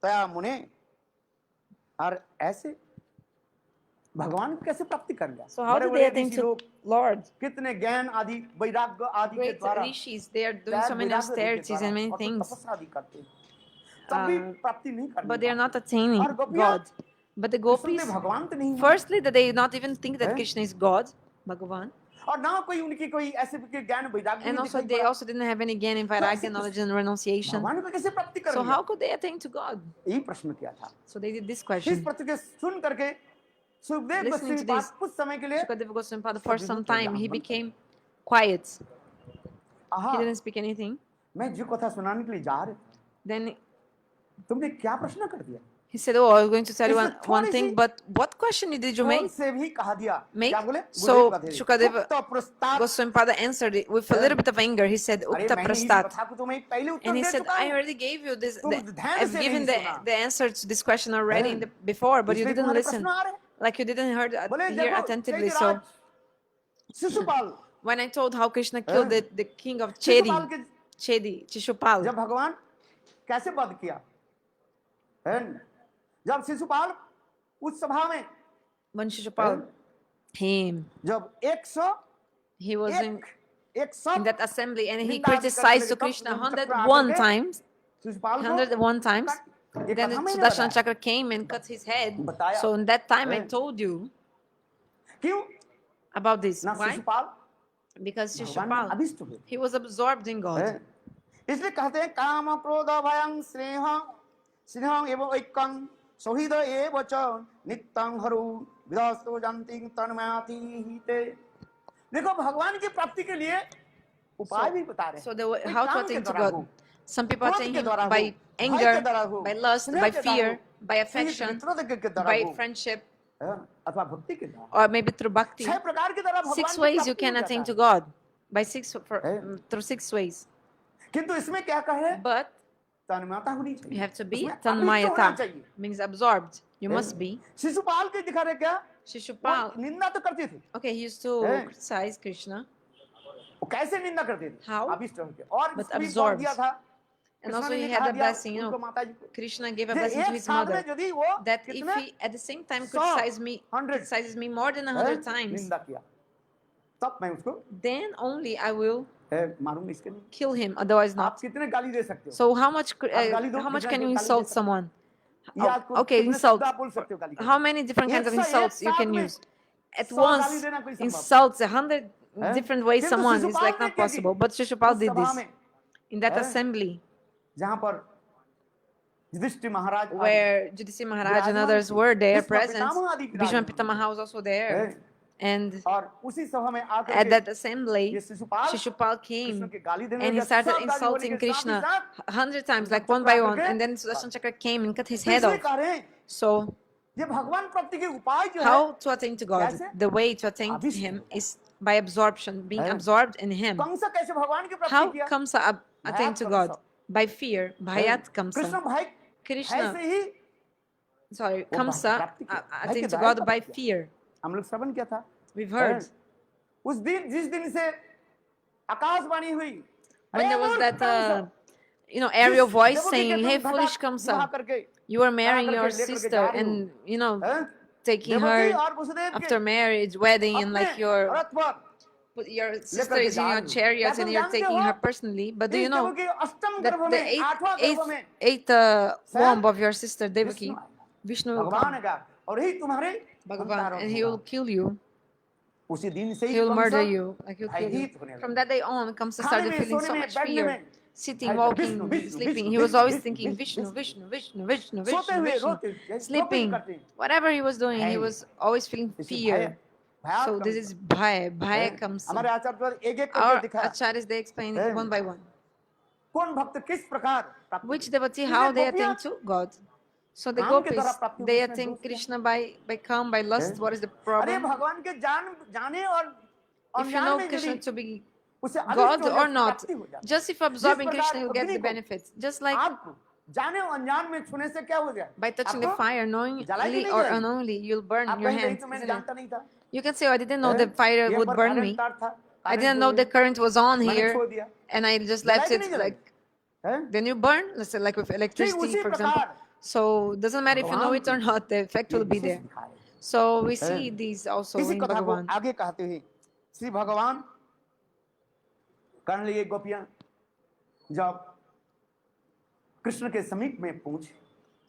तया मुने और ऐसे भगवान को कैसे प्राप्ति कर लिया So how did they attain to Lord? कितने ज्ञान आदि वैराग्य आदि के Great द्वारा rishis, they are doing शायद so many वैराग्य आदि के austerities द्वारा and many और फिर things, तपस्या आदि करते हैं तब भी प्राप्ति नहीं कर but they are not पाते attaining और गोपियां God. But the Krishna gopis, के भगवान तो नहीं हुए firstly, that they not even think that हैं? Krishna is God, Bhagavan, और ना कोई उनकी कोई ऐसे के ज्ञान वैराग्य and नहीं also दिखाई they पड़ा also didn't have any gain in vairagya, knowledge, and renunciation. भगवान को कैसे प्राप्ति कर So लिया how could they attain to God? यही प्रश्न किया था So they did this इस question. प्रश्न के सुन करके Sukhdev Listening Goswami to this, कुछ समय के लिए Shukadeva Goswami Pada, सब for some विमुख हो time, गया, he बंद कर became quiet. दिया। आहा He didn't speak anything. मैं जो कथा सुनाने के लिए जा रहे थे Then तुमने क्या प्रश्न कर दिया he said, oh, I was going to tell you इसमें one थोड़ी thing, C but what question did you क्रोध make? से भी कहा दिया Make? क्या बोले So, गुरुदेव कहते थे, Shukadeva उक्त प्रस्ताव Goswami Pada answered it with a little bit of anger. He said, अरे Ukta मैंने इस Prastat. कथा को तुम्हें पहले उत्तर And he दे said, चुका I हूं already gave you this, तुम ध्यान I've से given नहीं सुना the answer to this question already हैं? before, but you इसलिए didn't तुम्हारे listen. प्रश्न आ रहे हैं Like you didn't बोले hear देखो attentively. चैतराज So Shishupal when I told how Krishna killed हैं? the king of शिशुपाल के Chishupal, जब भगवान कैसे वध किया हैं? जब शिशुपाल उस सभा में when Shishupal came, जब 100 he was in 100 that assembly and he निंदा आदि criticized करने to लगे, Krishna तब चक्र 101 आकर के times. शिशुपाल को 101 times. ये Then कथा the मैंने Sudarshan बताया Chakra came and cut his head. बताया So in that time I हैं? told you क्यों about this. ना Why? शिशुपाल Because भगवान में Shishupal, अभिष्ट हुए he was absorbed in God. हैं? इसलिए कहते हैं काम क्रोध भयं स्नेह एवं ऐक्यं सौहृद एव च नित्यं हरु विदास्तो जानति तन्मयाति हिते देखो भगवान की प्राप्ति के लिए उपाय भी बता रहे हैं So the way, कोई how to काम के attain to द्वारा God. हो Some people क्रोध attain के him द्वारा हो by भय के anger, द्वारा हो by lust, स्नेह by के द्वारा fear, हो by स्नेह affection, मित्रता के द्वारा by हो friendship, हैं? अथवा भक्ति के द्वारा or maybe through bhakti. 6 प्रकार के द्वारा 6 भगवान की ways you प्राप्ति can हो attain जाता to है God. By हैं? through 6 ways. किंतु इसमें क्या कहे But तन्मयता होनी you चाहिए have to be उसमें अभिष्ट होना tanmayata, चाहिए means absorbed. You हैं? must be. शिशुपाल के दिखा रहे क्या Shishupal, वो निंदा तो करते थे okay, he used to हैं? criticize Krishna, वो कैसे निंदा करते थे How? अभिष्ट होके और But इसको भी absorbed. बोल दिया था and कृष्ण also ने he भी had कहा a दिया blessing, you उनको know, माता जी को Krishna gave a कि blessing to एक his साल में mother यदि वो that if कितने he at the same time 100 criticizes me more than 100 times, निंदा किया तब मैं उसको then only I will मारूंगा इसके नहीं kill him. Otherwise, आप not. कितने गाली दे सकते हो So how much गाली दो, how much कितने can you गाली दे insult सकते हो? someone? या Oh, आपको okay, कितने insult. शब्द आप बोल सकते हो गाली के How लिए? many different kinds of एक insults you साथ can में use? At 100 गाली once, देना कोई संभव insults 100 हैं? different ways किंतु someone is शिशुपाल like ने not क्या की? possible. But Shishupal उस did सभा this में in that हैं? assembly जहाँ पर युधिष्ठिर महाराज आदि where Yudhishthira Maharaj and विराजमान others थे, were there भीष्म present. पितामह आदि Bhishma विराजमान Pitamaha was also there. हैं? And और उसी सभा में आकर at के that assembly, ये शिशुपाल Shishupal कृष्ण came के गाली देने and he लगा, started सब गाली होने insulting के साथ ही Krishna साथ 100 times, उनको like one चक्कर by आकर one. के And then Sudarshan Chakra came and cut his तो head इसलिए off. कह रहे हैं So, ये भगवान प्राप्ति के उपाय जो है how to attain to God? कैसे? The way to attain to अभिष्ट Him होकर। is by absorption, being हैं? absorbed in Him. कंस कैसे भगवान की प्राप्ति How किया comes to attain to God? By fear. Bhayat Krishna Kamsa. भाई Krishna, ऐसे ही sorry, वो Kamsa प्राप्ति किया। भाई attain के to द्वारा God by प्राप्ति किया। fear. हम लोग श्रवण किया था We've heard. उस दिन जिस दिन से आकाशवाणी हुई When अरे there was मूर्ख that, Kans, aerial voice Devaki saying, के hey, तुम foolish घटा विवाह Kamsa, करके You are marrying करके your लेकर के sister जा रहे हो, and, you know, हैं? taking देवकी her और वसुदेव के after marriage, wedding, and अपने like your रथ पर put your sister लेकर के is in जा your रहे हो। क्या chariot and तुम you're जानते taking हो her personally. But do इस you know देवकी अष्टम that गर्भ the में, आठवां गर्भ में eighth स्वयं womb of your sister Vishnu Devaki, आएगा, Vishnu will भगवान come, आएगा और ही तुम्हारे Bhagavan, संतारण and he होगा। will kill you. उसी दिन से ही He will Kans murder you, like he'll kill you. भयभीत होने From लगा, that day on, Kamsa खाने started में, feeling सोने so में, much बैठने fear. में Sitting, Vishnu walking, Vishnu sleeping, Vishnu he was Vishnu always Vishnu thinking Vishnu Vishnu, Vishnu, Vishnu, Vishnu, सोते Vishnu, हुए Vishnu. रोते जो भी Sleeping, करते हैं, whatever he was doing, he भय was always feeling इसी fear. भयात So this Kans is Bhaya, Bhaya है। Kamsa. हमारे आचार्य द्वारा एक एक करके Our दिखाया acharyas, they explain है, it one by one. कौन भक्त किस प्रकार प्राप्ति Which की, devotee, इसलिए how they गोपियां attain to God. So the काम के द्वारा gopis, प्राप्ति होगी, they इसमें attain दोष क्या Krishna by calm, by है? lust. What is the अरे problem? भगवान के जाने और If you अनजान know में यदि Krishna to be उसे अनिष्ट God हो जाए or उसकी not, प्राप्ति हो जाती है। just if जिस absorbing प्रकार Krishna, you'll get अग्नि the को benefits. Just like आपको जाने और अनजान में छूने से क्या हो जाए, by touching the आपको fire, जलाएगी knowingly नहीं or जलाएगी, unknowingly, you'll burn आप your कहीं नहीं hands, तो मैं isn't it? जानता नहीं था, You can say, oh, I didn't know है? the fire यहाँ would पर burn करंट me. तार था, I करंट didn't हो know the गया, current was on मैंने here, छोड़ दिया, and I just left जलाएगी it नहीं जलाएगी, like, है? then you burn, let's say, like with ठीक electricity, उसी for example. प्रकार So doesn't matter if you know भगवान it or की not, the effect ये will be विशेष there. दिखाए, So we है? see these also इसी in कथा को Bhagavan. आगे कहते हुए श्री भगवान कर्ण लिए गोपियां जब कृष्ण के समीप में पहुंचे,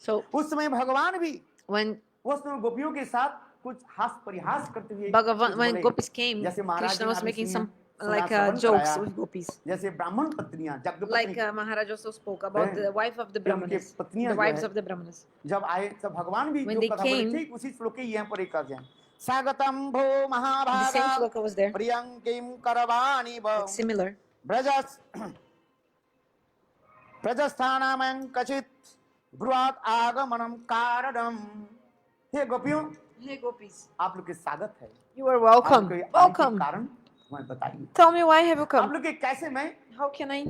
So उस समय भगवान भी when उस समय गोपियों के साथ कुछ हास परिहास करते हुए Bhagavan, कुछ when बोले, gopis came, जैसे महाराज जी Krishna ने was अभी making सुनिया, some सुना like श्रवण jokes कराया, with gopis. जैसे ब्राह्मण पत्नियां जगपत्नी Like Maharaj also spoke about the wife of the फिर उनके Brahmanas, पत्नियां the जो wives है of the Brahmanas. जब आए तब भगवान भी When जो they कथा बोले came, ठीक उसी श्लोक के यहाँ पर एक कर जाए, स्वागतम भो the Mahabhaga same shloka was there, प्रियंकिम करवाणि like similar. ब्रजस ब्रजस्थानामं कचित ब्रुवात आगमनम कारणम। हे गोपियों, Hey gopis, आप लोग के स्वागत है, you are आप welcome. लोग के आने के Welcome. कारण हमें बताइए, Tell me, why have you आप come? लोग के कैसे मैं How can I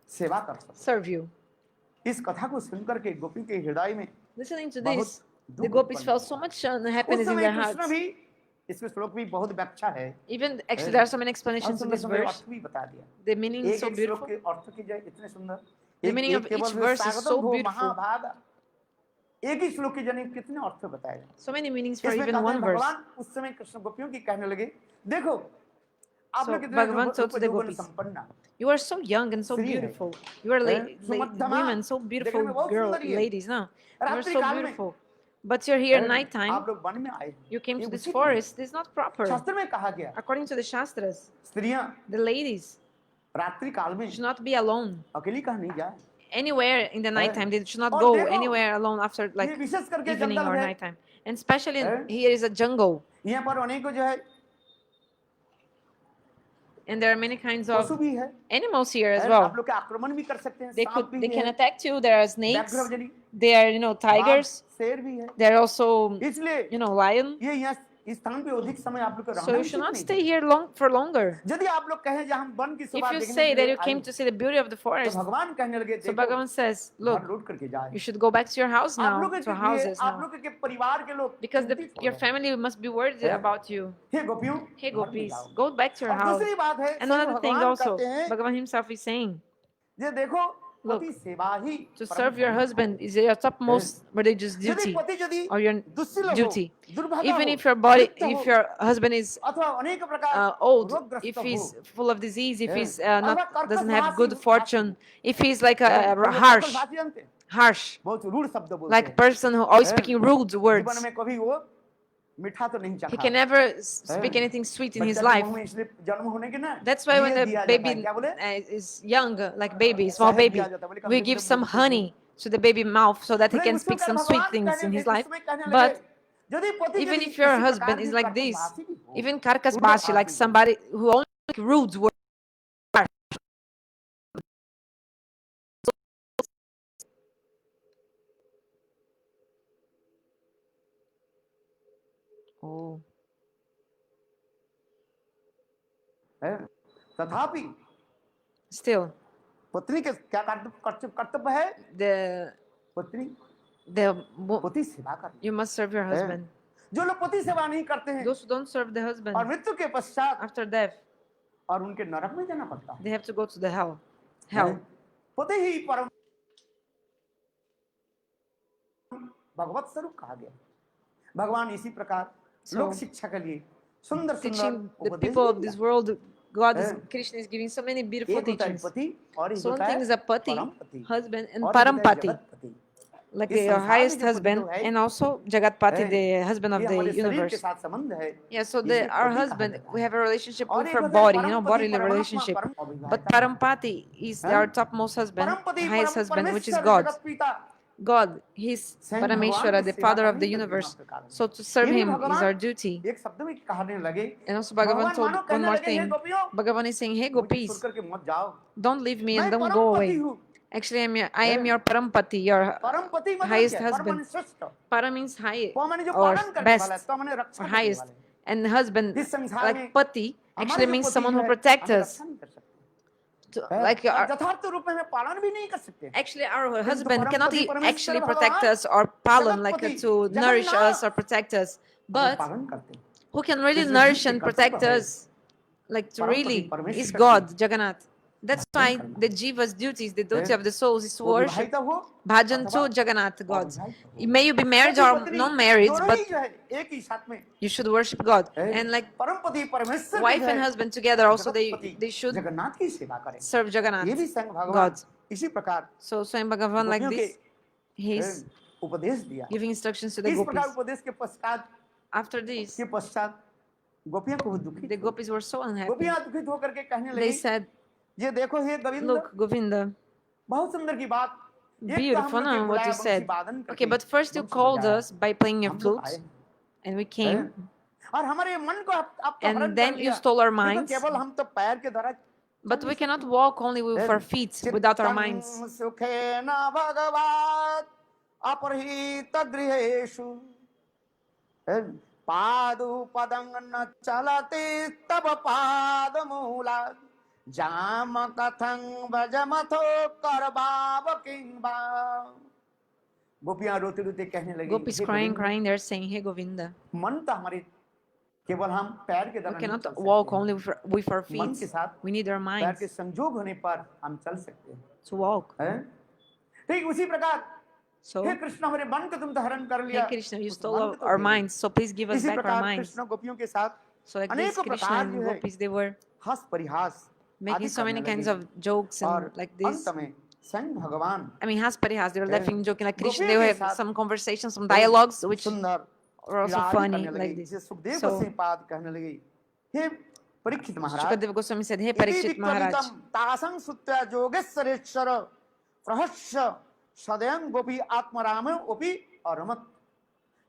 सेवा कर सकता serve you? हूं। इस कथा को सुनकर के गोपी के हृदय में Listening to बहुत this, दुख the gopis उत्पन्न felt हुआ। so much उस unhappiness in समय their कृष्ण hearts. भी, इसके श्लोक भी बहुत व्याख्या है, Even actually, there are so many और explanations to सुंदर this सुंदर verse. अर्थ भी बता दिया, The meaning is एक so एक श्लोक beautiful. के अर्थ की जाए इतने सुंदर, The एक meaning एक of केवल each verse is स्वागतम so भो beautiful. महाभागा, एक ही श्लोक के जने कितने अर्थ बताए। So many meanings for इसमें even कहते one हैं verse. भगवान उस समय कृष्ण गोपियों की कहने लगे, देखो आप So लोग कितने Bhagavan told to the रूप gopis, संपन्न you are so young and so स्त्री है, beautiful. You are सुमध्यमा, women, so देखने beautiful में बहुत girl, सुंदर ही है, ladies, no? You are रात्रि so काल में beautiful. But you're here nighttime. आप लोग वन में आए, You came ये to this उचित नहीं है। forest. This is not proper. शास्त्र में कहा गया According to the Shastras, स्त्रियां the ladies रात्रि काल में should not be alone. अकेली कहा नहीं जाए, Anywhere in the nighttime, they should not और go देखो anywhere alone after ये like विशेष करके evening जंगल or है, nighttime. And especially हैं? here is a jungle, यहाँ पर अनेकों जो है and there are many kinds पशु of भी है, animals here as आप well. लोग के आक्रमण भी कर सकते हैं, सांप भी They can है, attack you. There are snakes. व्याघ्रजनी, They are, you know, बाघ, tigers. शेर भी है, There are also, इसलिए you know, lion. ये यहाँ इस स्थान पे अधिक समय आप लोग को So रहना you should उचित not नहीं stay है। here for longer. यदि आप लोग कहें जहाँ हम वन की If शोभा you देखने say के that लिए you came आए, to see the beauty of the तो forest, भगवान कहने लगे so देखो Bhagavan says, घर look, लौट करके जाए, you should go back to your house आप now, लोगों to के लिए, houses आप now, लोगों के परिवार के लोग because चिंतित हो your रहे हैं। family must be worried हैं? about you. हे गोपियों, Hey घर में gopis, जाओ। go back to your और house. दूसरी बात है, And स्वयं another thing भगवान also, कहते हैं, Bhagavan himself is saying, ये देखो look, पति सेवा ही to परम serve your धर्म है। husband is your topmost religious यदि duty पति यदि or your दुश्शील हो, duty. दुर्भागा Even हो, if your body, लिप्त हो, if your husband is अथवा अनेक प्रकार old, रोगग्रस्त if हो, he's full of disease, if हैं? he's अथवा not कर्कश doesn't have भाषी good भाषी fortune, if he's like हैं? a तो वो कर्कश harsh, भाषी जानते हैं, harsh, बहुत रूढ़ शब्द बोलते like a हैं, person who always हैं? speaking rude जीवन words, में कभी वो मीठा तो नहीं he चखा, can never हैं? speak anything sweet in his बच्चा के life. मुंह में इसलिए जन्म होने के ना That's why when ये the दिया जाता है, baby क्या बोले? is young, like baby, small शहद baby, दिया जाता है, बोले कम we से give कम some बोलते हैं। honey to the baby mouth so that he बोले can उसको speak कर some sweet भगवान things कहने in लगे, his life. उसमें कहने लगे, But यदि पति even यदि if your किसी प्रकार husband is की like this, कर्कश भाषी भी हो, even karkas रूढ़ bashi, like भाषी भी, somebody who only speak rude words, oh, हैं? तथापि still पत्नी के क्या कर्तव्य है? the पत्नी the पति सेवा करनी। you must serve your husband. जो लोग पति सेवा नहीं करते हैं Those who don't serve the और husband मृत्यु के पश्चात after death, और उनके नरक में जाना पड़ता है, they have to go to the hell. हैं? पति ही परम भगवत स्वरूप कहा गया। भगवान इसी प्रकार So, लोक शिक्षा के लिए सुंदर सुंदर teaching the उपदेश people of this दिया। world, God is, Eh. Krishna is giving so many beautiful एक होता है teachings. पति और एक So one होता thing है is a pati, परम पति husband, and और एक होता है parampati, जगतपति। like इस your संसार में highest जो पति husband, जो है and also Jagatpati, है, the husband ये of the हमारे शरीर के universe. साथ संबंध है, Yeah, so इसे our पति कहा husband, जाता we है। have a relationship और with एक our होता है body, परम पति bodily परमात्मा relationship. परम But अविभाज्य। Parampati is हैं? our topmost husband, परम पति highest परम husband, which is परमेश्वर God. जगत पिता God, He's स्वयं भगवान Parameshwara, की the सेवा Father of the करनी लगे universe. मात्र कारण। So to serve ये भी Him is भगवान our duty. एक शब्द में कहने लगे, And also Bhagavan भगवान told मानो one कहने more लगे, हे thing. गोपियों, Bhagavan is saying, hey मुझे छोड़ gopis, करके मत जाओ, don't leave me and मैं don't परम go पति away. हूँ। Actually, I am हैं? your Parampati, your परम पति मतलब highest क्या है? परम husband. माने श्रेष्ठ। Para means high प माने जो or पालन करने वाला है, best तो माने or रक्षा करने highest. वाला है। And husband, इस संसार like में Pati, हमारे actually जो means पति someone जो who है, protects हमें us. रक्षा नहीं कर सकते। To, like और our, यथार्थ रूप में हमें पालन भी नहीं कर सकते। actually, our किंतु husband परम cannot पति परमेश्वर actually protect भगवान us or palan, like Jagatpati to nourish us Jagannath or protect us. हमें But पालन करते हैं। who can really इसलिए nourish जिसके and कर्तव्य protect है, us, like to परम पति really, is परमेश्वर God, की Jagannath. That's भजन why करना the है। jiva's duties, the duty हैं? of the souls, is to वो worship, विवाहित हो bhajan अथवा to Jagannath, God. अविवाहित हो। May you be married पति or पत्नी non-married, दोनों but ही जो है एक ही साथ में you should worship God. है। And like परम पति परमेश्वर की wife जो and है husband together, also Jagatpati they should Jagannath की सेवा करें। serve ये Jagannath, भी स्वयं भगवान God. इसी प्रकार So Swayam Bhagavan, like गोपियों के this, he's उपदेश दिया। giving instructions to the इस प्रकार gopis. उपदेश के पश्चात After this, के पश्चात गोपियां को दुखित the हुई। gopis were so unhappy. गोपियां दुखित होकर के कहने They लगी, said, ये देखो हे गोविंद, look, Govinda, बहुत सुंदर की बात। एक तो beautiful, हमने no, what बुलाया you बंसी said. वादन Okay, करके but first you बंसी called बजाया, us by playing your हम लोग flutes, आए and we हैं। came, और हमारे मन को आप तो हरण and कर then you लिया। stole our नहीं तो minds. केवल हम तो पैर के द्वारा But we cannot walk only with our feet without our minds. सुखेन भगवात् अपरहित गृहेषु पादुपदं न चलति तब पादमूलात् जाम कथं भजमथो करबाव किंबा। गोपियां रोते रोते कहने लगी, Gopis "हे crying, Govind, crying, they're saying, hey Govinda, मन तो हमारे केवल हम पैर के we द्वारा नहीं cannot चल walk सकते हैं। only with our मन feet. के साथ We need our पैर के minds संजोग होने पर हम चल सकते हैं। to walk. हैं? ठीक उसी प्रकार So, हे कृष्ण हमारे मन को तुम तो हरण कर लिया, hey Krishna, you उस stole मन को तो our दे दो। minds, so please give us इसी back our प्रकार minds. कृष्ण गोपियों के साथ So like this, अनेकों Krishna प्रकार and जो है gopis, they were हंस परिहास making आदि so many करने kinds लगे। of jokes और and like this. अंत में स्वयं भगवान I mean, Hasparihas, they were laughing, joking, like Krishna, they गोपियों के have साथ some conversations, some dialogues, which सुंदर were also लीला आदि funny, करने लगे। like this. जिसे सुखदेव So, गोस्वामी पाद कहने लगे, हे परीक्षित महाराज, Shukadeva Goswami said, hey इति Parikshit Maharaj, विक्रमितम तासं सुत्या जोगेश्वरेश्वर प्रहस्य सदैव गोपी आत्मराम ओपी अरमत।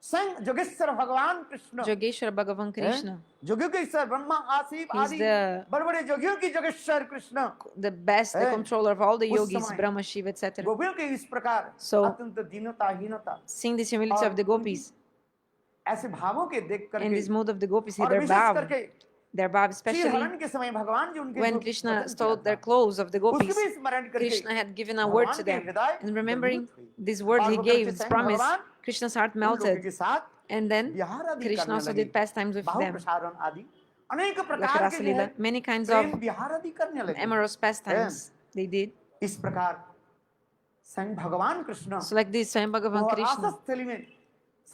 स्वयं जोगेश्वर भगवान कृष्ण Jogeshwar Bhagavan Krishna, जोगियों के ईश्वर ब्रह्मा आशिव He's आदि the बड़े बड़े जोगियों की Jogeshwar Krishna the best, the controller of all the उस yogis, समय Brahma, Shiva, etc. गोपियों के इस प्रकार So, अत्यंत दीनता हीनता seeing this humility of the gopis ऐसे भावों के देख and करके this mood of the gopis, और their विशेष bow, करके श्री especially हरण के समय भगवान जी उनके when जो Krishna वचन stole किया their था, clothes of the उसको gopis, भी स्मरण करके Krishna had given a word to भगवान के them. हृदय And remembering गदगद हुई these words और he वो gave, करके this स्वयं promise, भगवान Krishna's heart उन लोगों melted. के साथ And then विहार आदि Krishna करने also लगे, did pastimes with Bahu them, प्रसारण आदि अनेक like प्रकार के Rasa जो है Leela, many kinds Prem of विहार आदि करने लगे। amorous pastimes they did. इस प्रकार स्वयं भगवान Krishna So like this, Swayam Bhagavan वो Krishna, रासस्थली में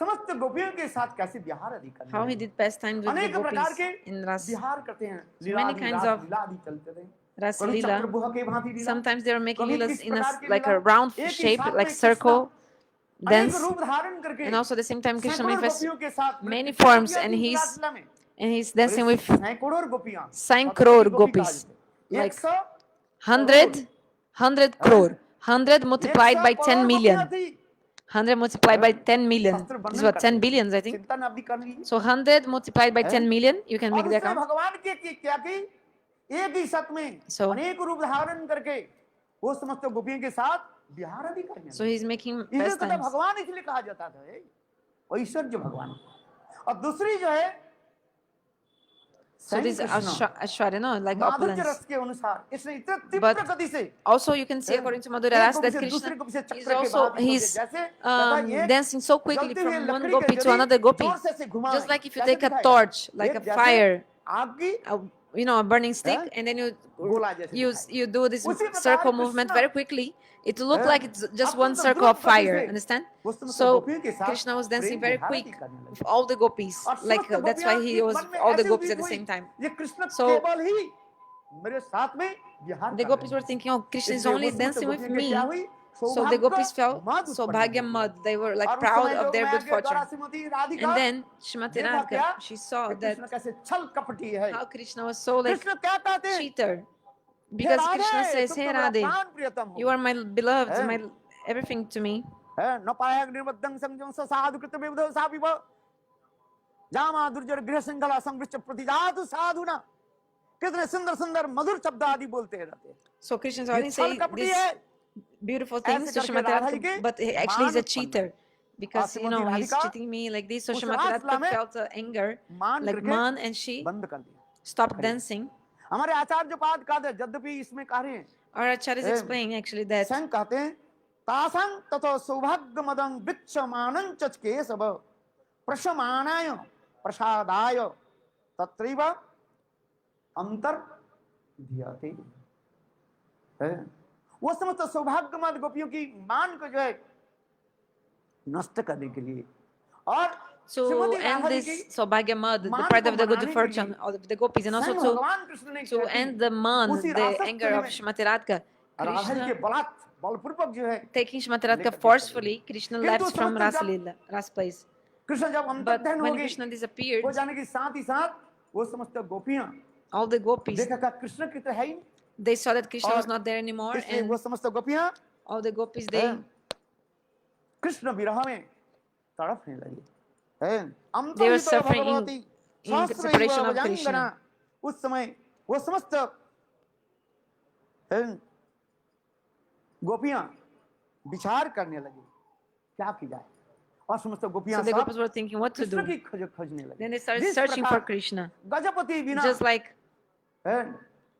समस्त गोपियों के साथ कैसे विहार आदि करने how he लगे। did pastimes with the अनेक प्रकार gopis के in Ras, विहार करते हैं, so लीला many आदि kinds रास of लीला आदि चलते थे। Rasa कभी Leela. चक्रव्यूह के भांति लीला, Sometimes they were making कभी leelas किस in a, प्रकार की like लीला, a round एक ही shape, साथ like में कृष्ण circle अनेक dance, रूप धारण करके and also at the same time Krishna सैकड़ों manifests गोपियों के साथ many नृत्य forms, किया and थी he's रासलीला में। dancing with सैकड़ों गोपियां, 5 मतलब crore कि गोपी gopis, काज थे। like 100 100 crore, 100 multiplied by 10 crore गोपियां million, थी। 100 multiplied by 10 million, शास्त्र this is वर्णन what, करते 10 हैं। billions I think. चिंतन आप भी कर लीजिए। So 100 multiplied by हैं? 10 million, you can और make the उसने account. भगवान के क्या की एक ही सत में So- अनेक रूप धारण करके वो समस्त गोपियों के साथ विहार आदि करने So he's making इसलिए तो pastimes. भगवान इसलिए कहा जाता था वो ऐश्वर्य भगवान। और दूसरी जो है So this is Ashwarya, no, like माधुर्य opulence. रस के अनुसार इसने इतने तीव्र But गति से also you can see according to Madhurya एक Ras गोपी that से दूसरे Krishna गोपी से is चक्र के also, भांति होते, he's जैसे कहता है, एक dancing so quickly जलती हुई from one लकड़ी gopi के to यदि another gopi. जोर से घुमाएं, Just like if you कैसे take a दिखाएगा? torch, like एक a जैसे fire, आग की a burning stick, हैं? and then गोला जैसे दिखाई you do this उसी प्रकार circle movement Krishna very quickly. It will look हैं? like it's just one अत्यंत circle द्रुत of गति fire. से Understand? उस समस्त So गोपियों के साथ Krishna was dancing Prem very Vihar quick करने with लगे all the gopis. और Like समस्त that's why गोपियां he की was मन में all the ऐसी gopis उम्मीद at the हुई same time. ये कृष्ण So केवल ही मेरे साथ में विहार the कर gopis रहे were हैं thinking, oh, Krishna is इसलिए only वो समस्त dancing with गोपियों के क्या me. हुई So the gopis felt मद उत्पन्न Saubhagya हो mud. गई They were like और उस proud समय of जो their मैं good आगे fortune. द्वारासिमती Radhika And then Shrimati देखा क्या Radhika, she saw कि that कृष्ण कैसे छल कपटी है how Krishna was so like Krishna क्या कहते हैं cheater. Hey Because Krishna Radhe says, तुम hey तो मेरा Radhe, प्राण प्रियतम you हो are my beloved, हैं? my everything to me. है न पाया निर्बद्धं संजम साधु कृत विविधो सा विभ जामा दुर्जर गृह श्रृंखला संवृष्ट प्रतिजातु साधुना कितने सुंदर सुंदर मधुर शब्द आदि बोलते रहते हैं So Krishna is ये only छल saying कपटी these है beautiful ऐसे things to करके Shrimati राधा जी Radhika, के but actually मान he's a उत्पन्न cheater. Because, Shrimati he's Radhika cheating me like this. So उस Shrimati रासलीला Radhika में felt anger, मान like करके man, and she बंद कर दिया stopped करिए। dancing. हमारे आचार्य पाद कहते हैं यद्यपि इसमें कह रहे हैं Our Acharya is explaining actually that स्वयं कहते हैं तासं ततो सौभाग्य मदं वृक्षमानं चचके सब प्रशमानाय प्रसादाय तत्रैव अंतर धियाते वो समस्त सौभाग्य मद गोपियों की मान को जो है नष्ट करने के लिए और to Shrimati end Radha ji this की Saubhagya mud, the मान part को of the good मनाने के fortune लिए of the gopis, and also स्वयं to भगवान कृष्ण ने to कहते end हैं the man, उसी the रासस्थली anger of में Shrimati Radhika. राधा जी के Krishna बलपूर्वक जो है taking Shrimati Radhika लेकर के forcefully, Krishna किंतु left from समस्त जब Rasalila, Ras place. कृष्ण जब But अंतर्धान हो when गई Krishna disappeared, हो जाने के साथ ही साथ वो समस्त गोपियां all the gopis, देखा का कृष्ण की तो है ही नहीं they saw that Krishna was और not there anymore, इसलिए and वो समस्त गोपियां all the gopis, कृष्ण विरह में तड़पने लगी है they were अंतर्हितो suffering Bhagwati in सहस्र separation of भुजंगना Krishna. उस समय वो समस्त गोपियां विचार करने लगी क्या की जाए और समस्त गोपियां So the सब gopis were thinking what to Krishna do. की खोजने लगी Then they started जिस searching प्रकार for Krishna, गजपति बिना just like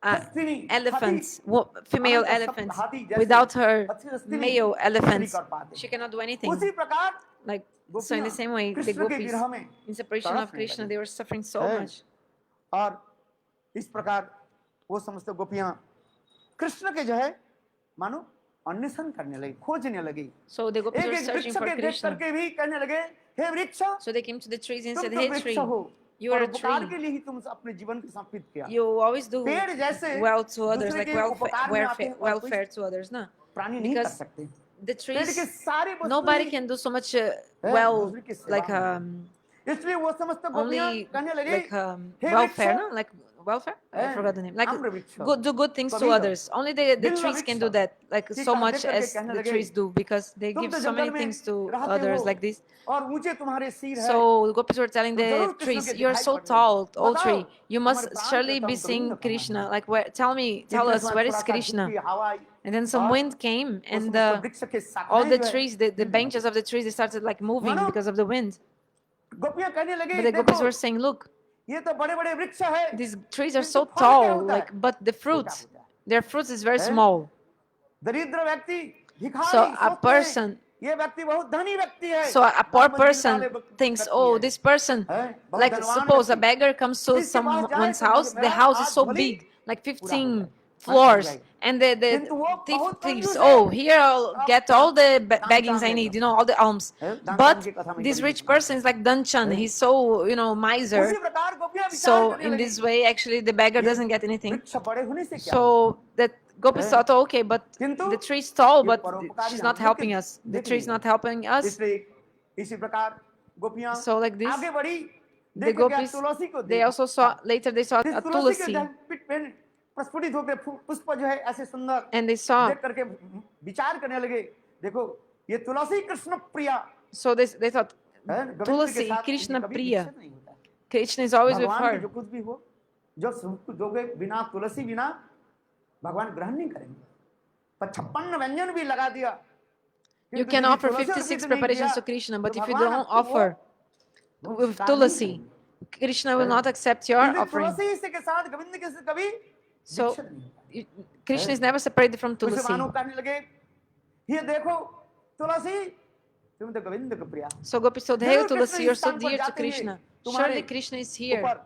हस्तिनी elephants, हाथी female अनंत elephants. हाथी जैसे Without her हस्तिनी male नहीं elephants, कर पाते she cannot do anything. उसी प्रकार Like so, in गोपियां the same way, the Krishna के gopis, विरह में in separation of तड़पने Krishna, लगी they were suffering so हैं। much. और इस प्रकार वो समस्त गोपियां कृष्ण के जो है मानो अन्वेषण करने लगी खोजने लगी So the gopis एक were एक searching वृक्ष for के देख Krishna. करके भी कहने लगे हे वृक्ष So they came to the trees and तुम said, तो "Hey वृक्ष tree, हो you are और a उपकार tree. के लिए ही तुम अपने जीवन को समर्पित किया You always do पेड़ जैसे well to others, दूसरे like के उपकार में आते हैं और कोई welfare to others, no? प्राणी नहीं कर Because सकते the पेड़ के trees, सारे वस्तु nobody he can do so much है well, दूसरे की सेवा like में इसलिए वो समस्त गोपियां only कहने लगी like हे welfare, वृक्ष no? Like welfare? I हैं, forgot the name. Like आम्र वृक्ष do good things to Kabir others. Only the Bilva trees can do वृक्ष that, like की so कहा much देख करके as कहने the लगे trees do, because they तुम give तो so many जंगल में things to रहते हो others like this. और ऊंचे तुम्हारे सिर है So the gopis were telling तो जरूर the कृष्ण trees, के "You are दिखाई so पड़ने tall, लगे old बताओ tree. You हमारे must प्राण surely प्रियतम be seeing गोविंद कहाँ Krishna. है Like where? Tell इतने us, समय where is थोड़ा सा Krishna?" झुकी हवा आई And then some और wind came, वो and समस्त वृक्ष के all शाखाएं the जो है trees, the हिलने branches लगी of the trees, they started like moving मानो because of the wind. गोपियां कहने लगी But the देखो gopis were saying, "Look, ये तो बड़े बड़े वृक्ष है these trees are किंतु so फल क्या tall, होता है like but the छोटा fruits, होता है their fruits is very हैं? small." दरिद्र व्यक्ति So भिखारी a सोचते हैं person, ये व्यक्ति बहुत धनी व्यक्ति है so a poor दामन जीवन वाले person thinks, व्यक्ति "Oh, है this person." हैं? बहुत Like धनवान suppose a व्यक्ति beggar comes to इसके पास जाए someone's तो house, the मेरा house is आज so भली big, like पूरा हो 15 जाए हाँ, floors, जाए and the किंतु वो thief बहुत thinks, कंजूस है "Oh, here I'll अब get all the दान beggings चाम I देगा need, all the alms." हैं? दान चाम But की कथा में this बड़ी rich सुनाई person is like Danchan, he's so, miser. उसी प्रकार गोपियां विचार So करने in लगी this way, actually, the beggar ये doesn't get anything. वृक्ष बड़े होने से क्या So that gopis हैं? thought, "Oh, okay, but किंतु the tree is tall, ये but परोपकारी she's हम not लोग helping के us. The देख tree नहीं is not रहे helping us." इसलिए इसी प्रकार गोपियां So like this, आगे बढ़ी the देख क्या gopis, तुलसी को they also saw, later they saw a तुलसी के tulasi, पिट पे प्रस्फुटित होकर पुष्प जो है ऐसे सुंदर and they saw, देख करके विचार करने लगे देखो ये तुलसी कृष्ण प्रिया so they thought, है गोविंद के Tulasi, साथ Krishna कभी Priya, विच्छेद नहीं होता है Krishna is always with भगवान के जो her. कुछ भी हो जो के बिना तुलसी बिना भगवान ग्रहण नहीं करेंगे पर 56 व्यंजन भी लगा दिया You किंतु can यदि offer तुलसी 56 अर्पित नहीं preparations किया to Krishna, तो but if you भगवान don't आपको वो offer with स्वीकार नहीं tulasi, करेंगे Krishna will not accept your इसलिए offering. तुलसी से के साथ गोविंद के से कभी So विच्छेद नहीं होता Krishna is never separated from उसे tulasi. मानो कहने लगे ये देखो तुलसी तुम तो गोविंद का प्रिया So Gopi said, "Hey जरूर कृष्ण Tulasi, इस you're so स्थान पर dear to जाते हैं Krishna. तुम्हारे Surely Krishna is here." ऊपर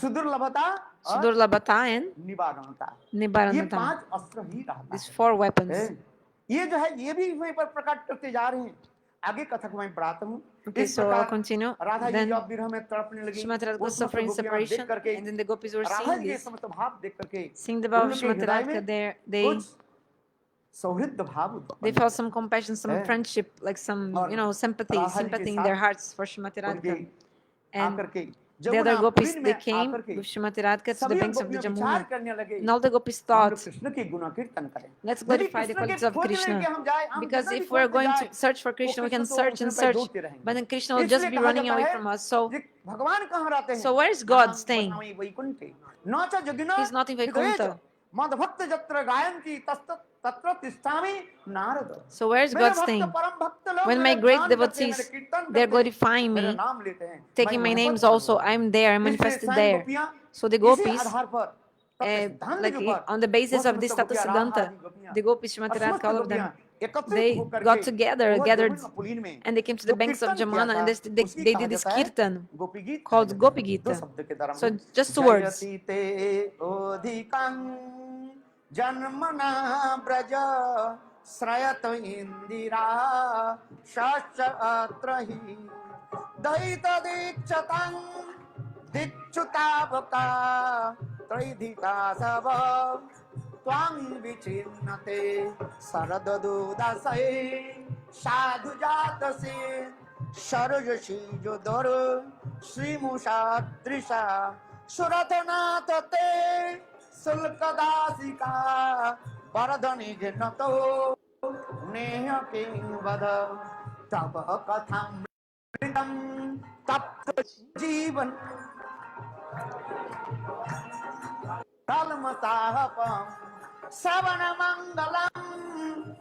सुदुर्लभता Sudurlabhata and निवारणता, ये Nibaranata. 5 अस्त्र ही रहता These है। 4 weapons. ये जो है ये भी वहीं पर प्रकट करते जा रहे हैं। आगे कथा को मैं पढ़ाता हूँ। Okay, इस so I'll प्रकार continue. राधा जी Then जब विरह में तड़पने लगी, Shrimati Radhika was उस समय suffering गोपियां देख separation, करके, and then the gopis were Radha seeing जी के this, समस्त भाव देख करके seeing the vow उन of लोग के Shrimati हृदय Radhika, में they कुछ सौहृद भाव they उत्पन्न felt हुए। some compassion, some है। friendship, like some, और you know, sympathy, Radha ji के sympathy in साथ their hearts for Shrimati उनके Radhika. And आकर के the other Jamuna gopis, pooling they में came आकर के with Shrimati Radhika to the सभी banks of the गोपियां विचार Jamuna. करने लगे, And all the gopis हम लोग thought, कृष्ण की गुण कीर्तन करें। let's यदि glorify the कृष्ण के qualities of खोजने Krishna. के हम जाए, हम Because जितना भी if we're खोजते going जाए, to search for वो Krishna, we कृष्ण can तो search उसमें and पे search, दौड़ते but रहेंगे। then Krishna will इसलिए just be कहा running जाता away है from us. So, कि भगवान कहाँ रहते हैं? so where is God अहं staying? वसामि वैकुंठे न च जगिना He's not in हृदये च Vaikuntha. मद्भक्त जत्र गायन्ति तत्र तिष्ठामि नारद। So where is मेरे God भक्त staying? परम भक्त लोग When मेरे my great ध्यान करते हैं, मेरे devotees, कीर्तन they're करते हैं, glorifying मेरा me, नाम लेते हैं, मैं taking my वहीं पर names खड़ा also, हूँ। I'm there, I'm इसलिए manifested स्वयं there. गोपियां So the इसी gopis, आधार पर तत्व सिद्धांत like के ऊपर on the वो basis of समस्त this Tattva गोपियां राधा Siddhanta, आदि गोपियां the gopis, और Shrimati समस्त Radhika, all of गोपियां them, एकत्रित they होकर got के together, वो gathered, जमुना पुलीन में and they came to the जो banks of कीर्तन किया Jamuna, था and उसकी they कहा did this जाता है kirtan गोपी गीत कहा called जाता Gopi है। दो Gita. शब्द के द्वारा So just 2 words. जयति ते ओधिकं जन्मना ब्रज श्रयत इंदिरा शास्त्र ही दैत दीक्षतं दीक्षुतावका त्रैधिका सब त्वां विचिन्नते शरददुदासये साधु जातसे सरजसी जोदर श्रीमुषादृशा सुरथनाथ ते शुल्कदासिका वरधनि घृणतो नेह किं वद तव कथामृतं तप्त जीवन कलमतापम श्रवण मंगलम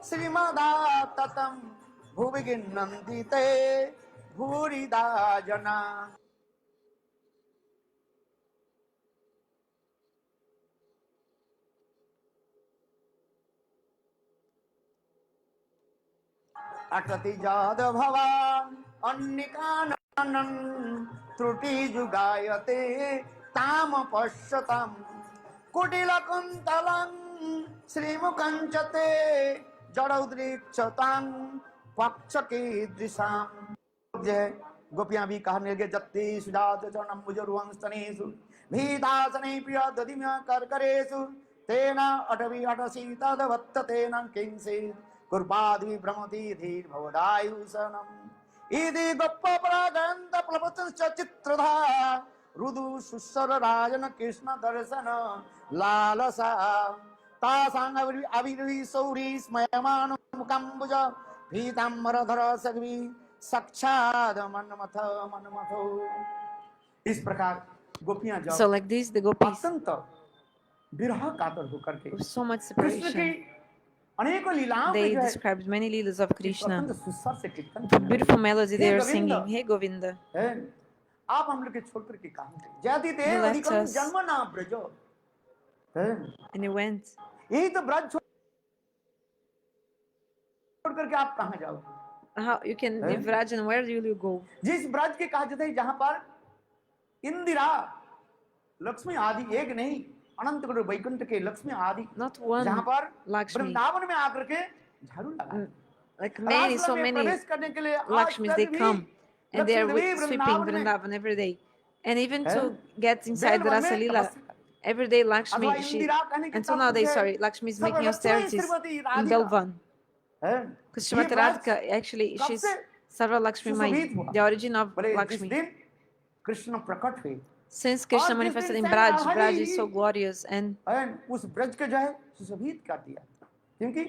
श्रीमदाततम भुवि गिन्नन्ति ते भूरिदा जना। अटति जाद भवान अन्निकानन त्रुटि जुगायते ताम पश्यताम कुटिल कुंतलं श्रीमुखं च ते जड़ौद्रीक्षतां पक्षके दृशाम। जय गोपियां भी कहने लगे जत्ते सुजात चरणं मुजुर्वंस्तनेषु भीतासने प्रिय दधिम्या करकरेषु तेना अटवी अटसी तदवत्त तेन किंसे कुर्बादि भ्रमति धीर भवदायुषणम् इति गप्प प्रागंत प्लवतश्च चित्रधा रुदु सुस्वर राजन कृष्ण दर्शन लालसा तासांग अविर्वी सौरी स्मयमान मुकंबुज भीतांबरधर सगवी साक्षाद मनमथो। इस प्रकार गोपियां So जब like this, the gopis, अत्यंत विरह कातर होकर के with so much कृष्ण की separation, अनेकों लीलाओं में they जो है described many leelas of Krishna. अत्यंत सुस्वर से कीर्तन With beautiful melody hey they are Govind, singing, Hey Govinda, है आप हम लोग के छोड़ करके कहां गए? जाति ते You left अधिकम us. जन्म ना ब्रजो है and he went. यही तो ब्रज छोड़ करके आप कहां जाओगे? How you can leave Rajan? Where will you go? जिस ब्रज के कहा जाता है जहां पर इंदिरा लक्ष्मी आदि एक नहीं अनंत गुरु वैकुंठ के लक्ष्मी आदि Not one जहां पर Lakshmi. वृंदावन में आकर के झाड़ू लगा Like many, so में many प्रवेश करने के लिए आज Lakshmis, they तक भी come and they are Lakshmi Devi sweeping Vrindavan में Vrindavan every day. And even है to get inside the बेलवन Rasa में Leela, तपस्या करती every day अथवा Lakshmi, she, इंदिरा कहने की until तब nowadays, है sorry, Lakshmi is making सर्वलक्ष्मी austerities Shrimati in Radhika Belvan. है Because ये Shrimati ब्रज Radhika, actually, कब she's से Sarva Lakshmi सुशोभित Mai, हुआ? the origin of बोले जिस Lakshmi. दिन कृष्ण प्रकट हुए Since Krishna और जिस manifested दिन in स्वयं Braj, Radha Braj ji is so glorious, and उस ब्रज के जो है सुशोभित कर दिया क्योंकि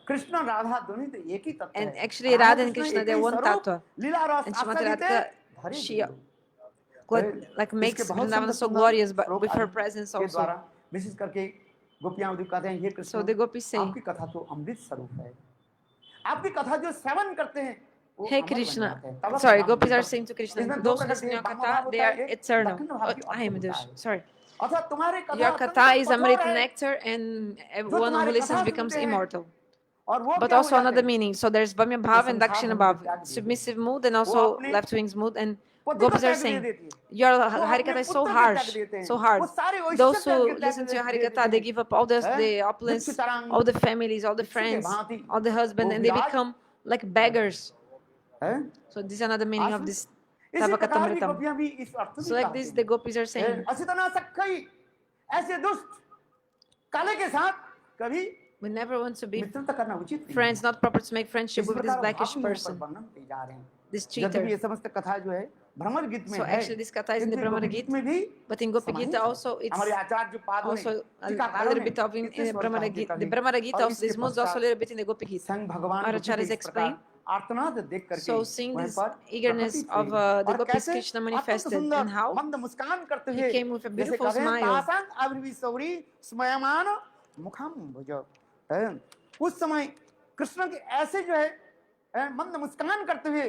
कृष्ण राधा दोनों तो एक ही तत्व है actually Radha and Krishna, they're one tattva. लीला रस And Shrimati आस्वादित Radhika, भरे she दिए। like makes इसके बहुत Vrindavan सुंदर so सुंदर glorious, but श्लोक with her आदि presence के also. द्वारा विशेष करके गोपियां उदित कहते हैं हे So Krishna the gopis say, आपकी कथा तो अमृत स्वरूप है आपकी कथा जो श्रवण करते हैं वो Hey अमर बन Krishna, जाते हैं। तब sorry, प्रभाव gopis are मिलता है। saying to Krishna, इसमें दो those who प्रकार listen के to your वाम katha, भाव they होता are है एक eternal. दक्षिण भाव की I am अर्थ होता Dush, है sorry. अथवा तुम्हारे कथा Your अत्यंत katha is कठोर Amrit है nectar, and जो everyone who तुम्हारे listens कथा becomes सुनते हैं immortal. और वो But क्या हो also जाते another हैं meaning. So there's Vamya वो Bhav and संसार Dakshina धर्म को Bhav, त्याग दिए submissive mood and वो also अपने left wings mood. And पति को Gopis are त्याग दे saying, देती है, your वो अपने Harikatha is so पुत्र को त्याग harsh, देते हैं, so hard. वो सारे Those ऐश्वर्य who त्याग listen to your they Harikatha, देते they हैं, give up all the हैं? opulence, भिक्षुतरांग all the families, all the भिक्षु के friends, भांति all the husband, वो and they Viraj become like beggars. हैं? So this is another meaning of आसन this इसी प्रकार की Tavakatamritam. गोपियां भी इस अर्थ So में like कहती this, हैं, the gopis are saying, असितना सखई ऐसे दुष्ट काले के साथ कभी we never want to be मित्रता करना उचित नहीं friends, not proper to make है। friendship इस with this प्रकार blackish भाव यहाँ पर person, वर्णन किए जा रहे हैं। this यद्यपि cheater. ये समस्त कथा जो है भ्रमर गीत में So है, actually this katha is in the किंतु Brahmana गोपी गीत Gita, में भी but in Gopi समाहित Gita है। also it's हमारे आचार्य पादों ने also a टीकाकारों little ने bit of in इतने the स्वर Brahmana कहे Gita. कभी The Brahmana Gita और also, इसके this moves also a पश्चात little bit in the Gopi Gita. संग भगवान Our बुद्ध के acharyas इस प्रकार explain. आर्तनाद देख करके So seeing वहीं this पर eagerness प्रकटित of हुए the और gopis कैसे Krishna अत्यंत manifested सुंदर and how मंद मुस्कान करते he हुए came with a जैसे beautiful कहते हैं smile. तासांग अवृवी सौरी स्मयमान मुखम भुज उस समय कृष्ण के ऐसे जो है मंद मुस्कान करते हुए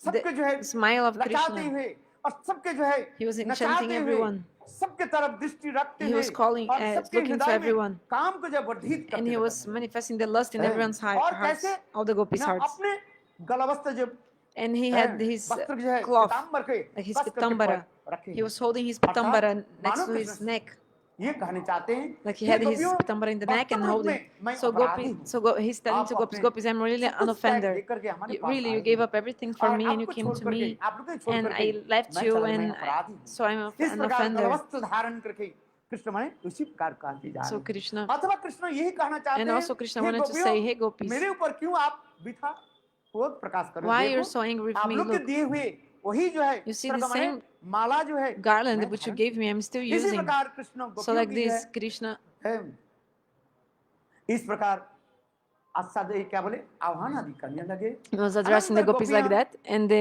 सबके जो है The smile of लचाते Krishna. हुए और सबके जो है He was enchanting नचाते हुए everyone. सबके तरफ दृष्टि रखते He हुए was calling, और सबके looking to हृदय में everyone. काम को जब वर्धित And he करते was manifesting the lust in हैं। everyone's और hearts, कैसे all the gopis' ना hearts. अपने गलवस्त्र जब And he हैं, had his वस्त्र जो है cloth, पीताम्बर के like his कस करके pitambara. रखे He was holding his अर्थात pitambara next Manav to his Krishna neck. ये कहने चाहते हैं Like he hey had his गोपियों pitambara in the neck and वास्तव रूप holding. में मैं So अपराधी Gopi, हूँ he's telling आप to gopis, अपने gopis, I'm really सब an कुछ त्याग offender. लेकर के हमारे पास Really, you आए gave हैं up everything for और me and you आपको came छोड़ to करके me आप लोगों को छोड़ and करके I left मैं you चला मैं and अपराधी हूँ so I'm इस an प्रकार offender. गलवस्त्र धारण करके कृष्ण माने उसी प्रकार कहते जा So रहे हैं Krishna, अथवा कृष्ण यही कहना चाहते and हैं also Krishna hey wanted to गोपियों say, hey gopis, मेरे ऊपर क्यों आप बिथा क्रोध प्रकाश कर रहे हो why देखो you're so angry with आप me? लोग के Look, दिए हुए वही जो है you see स्वर्ग the माने same माला जो है garland मैं which you धारण gave me, I'm still इसी using. प्रकार कृष्ण So गोपियों like की जो this, है Krishna, है इस प्रकार आसादे क्या बोले आह्वान आदि करने लगे he was addressing the gopis like that, and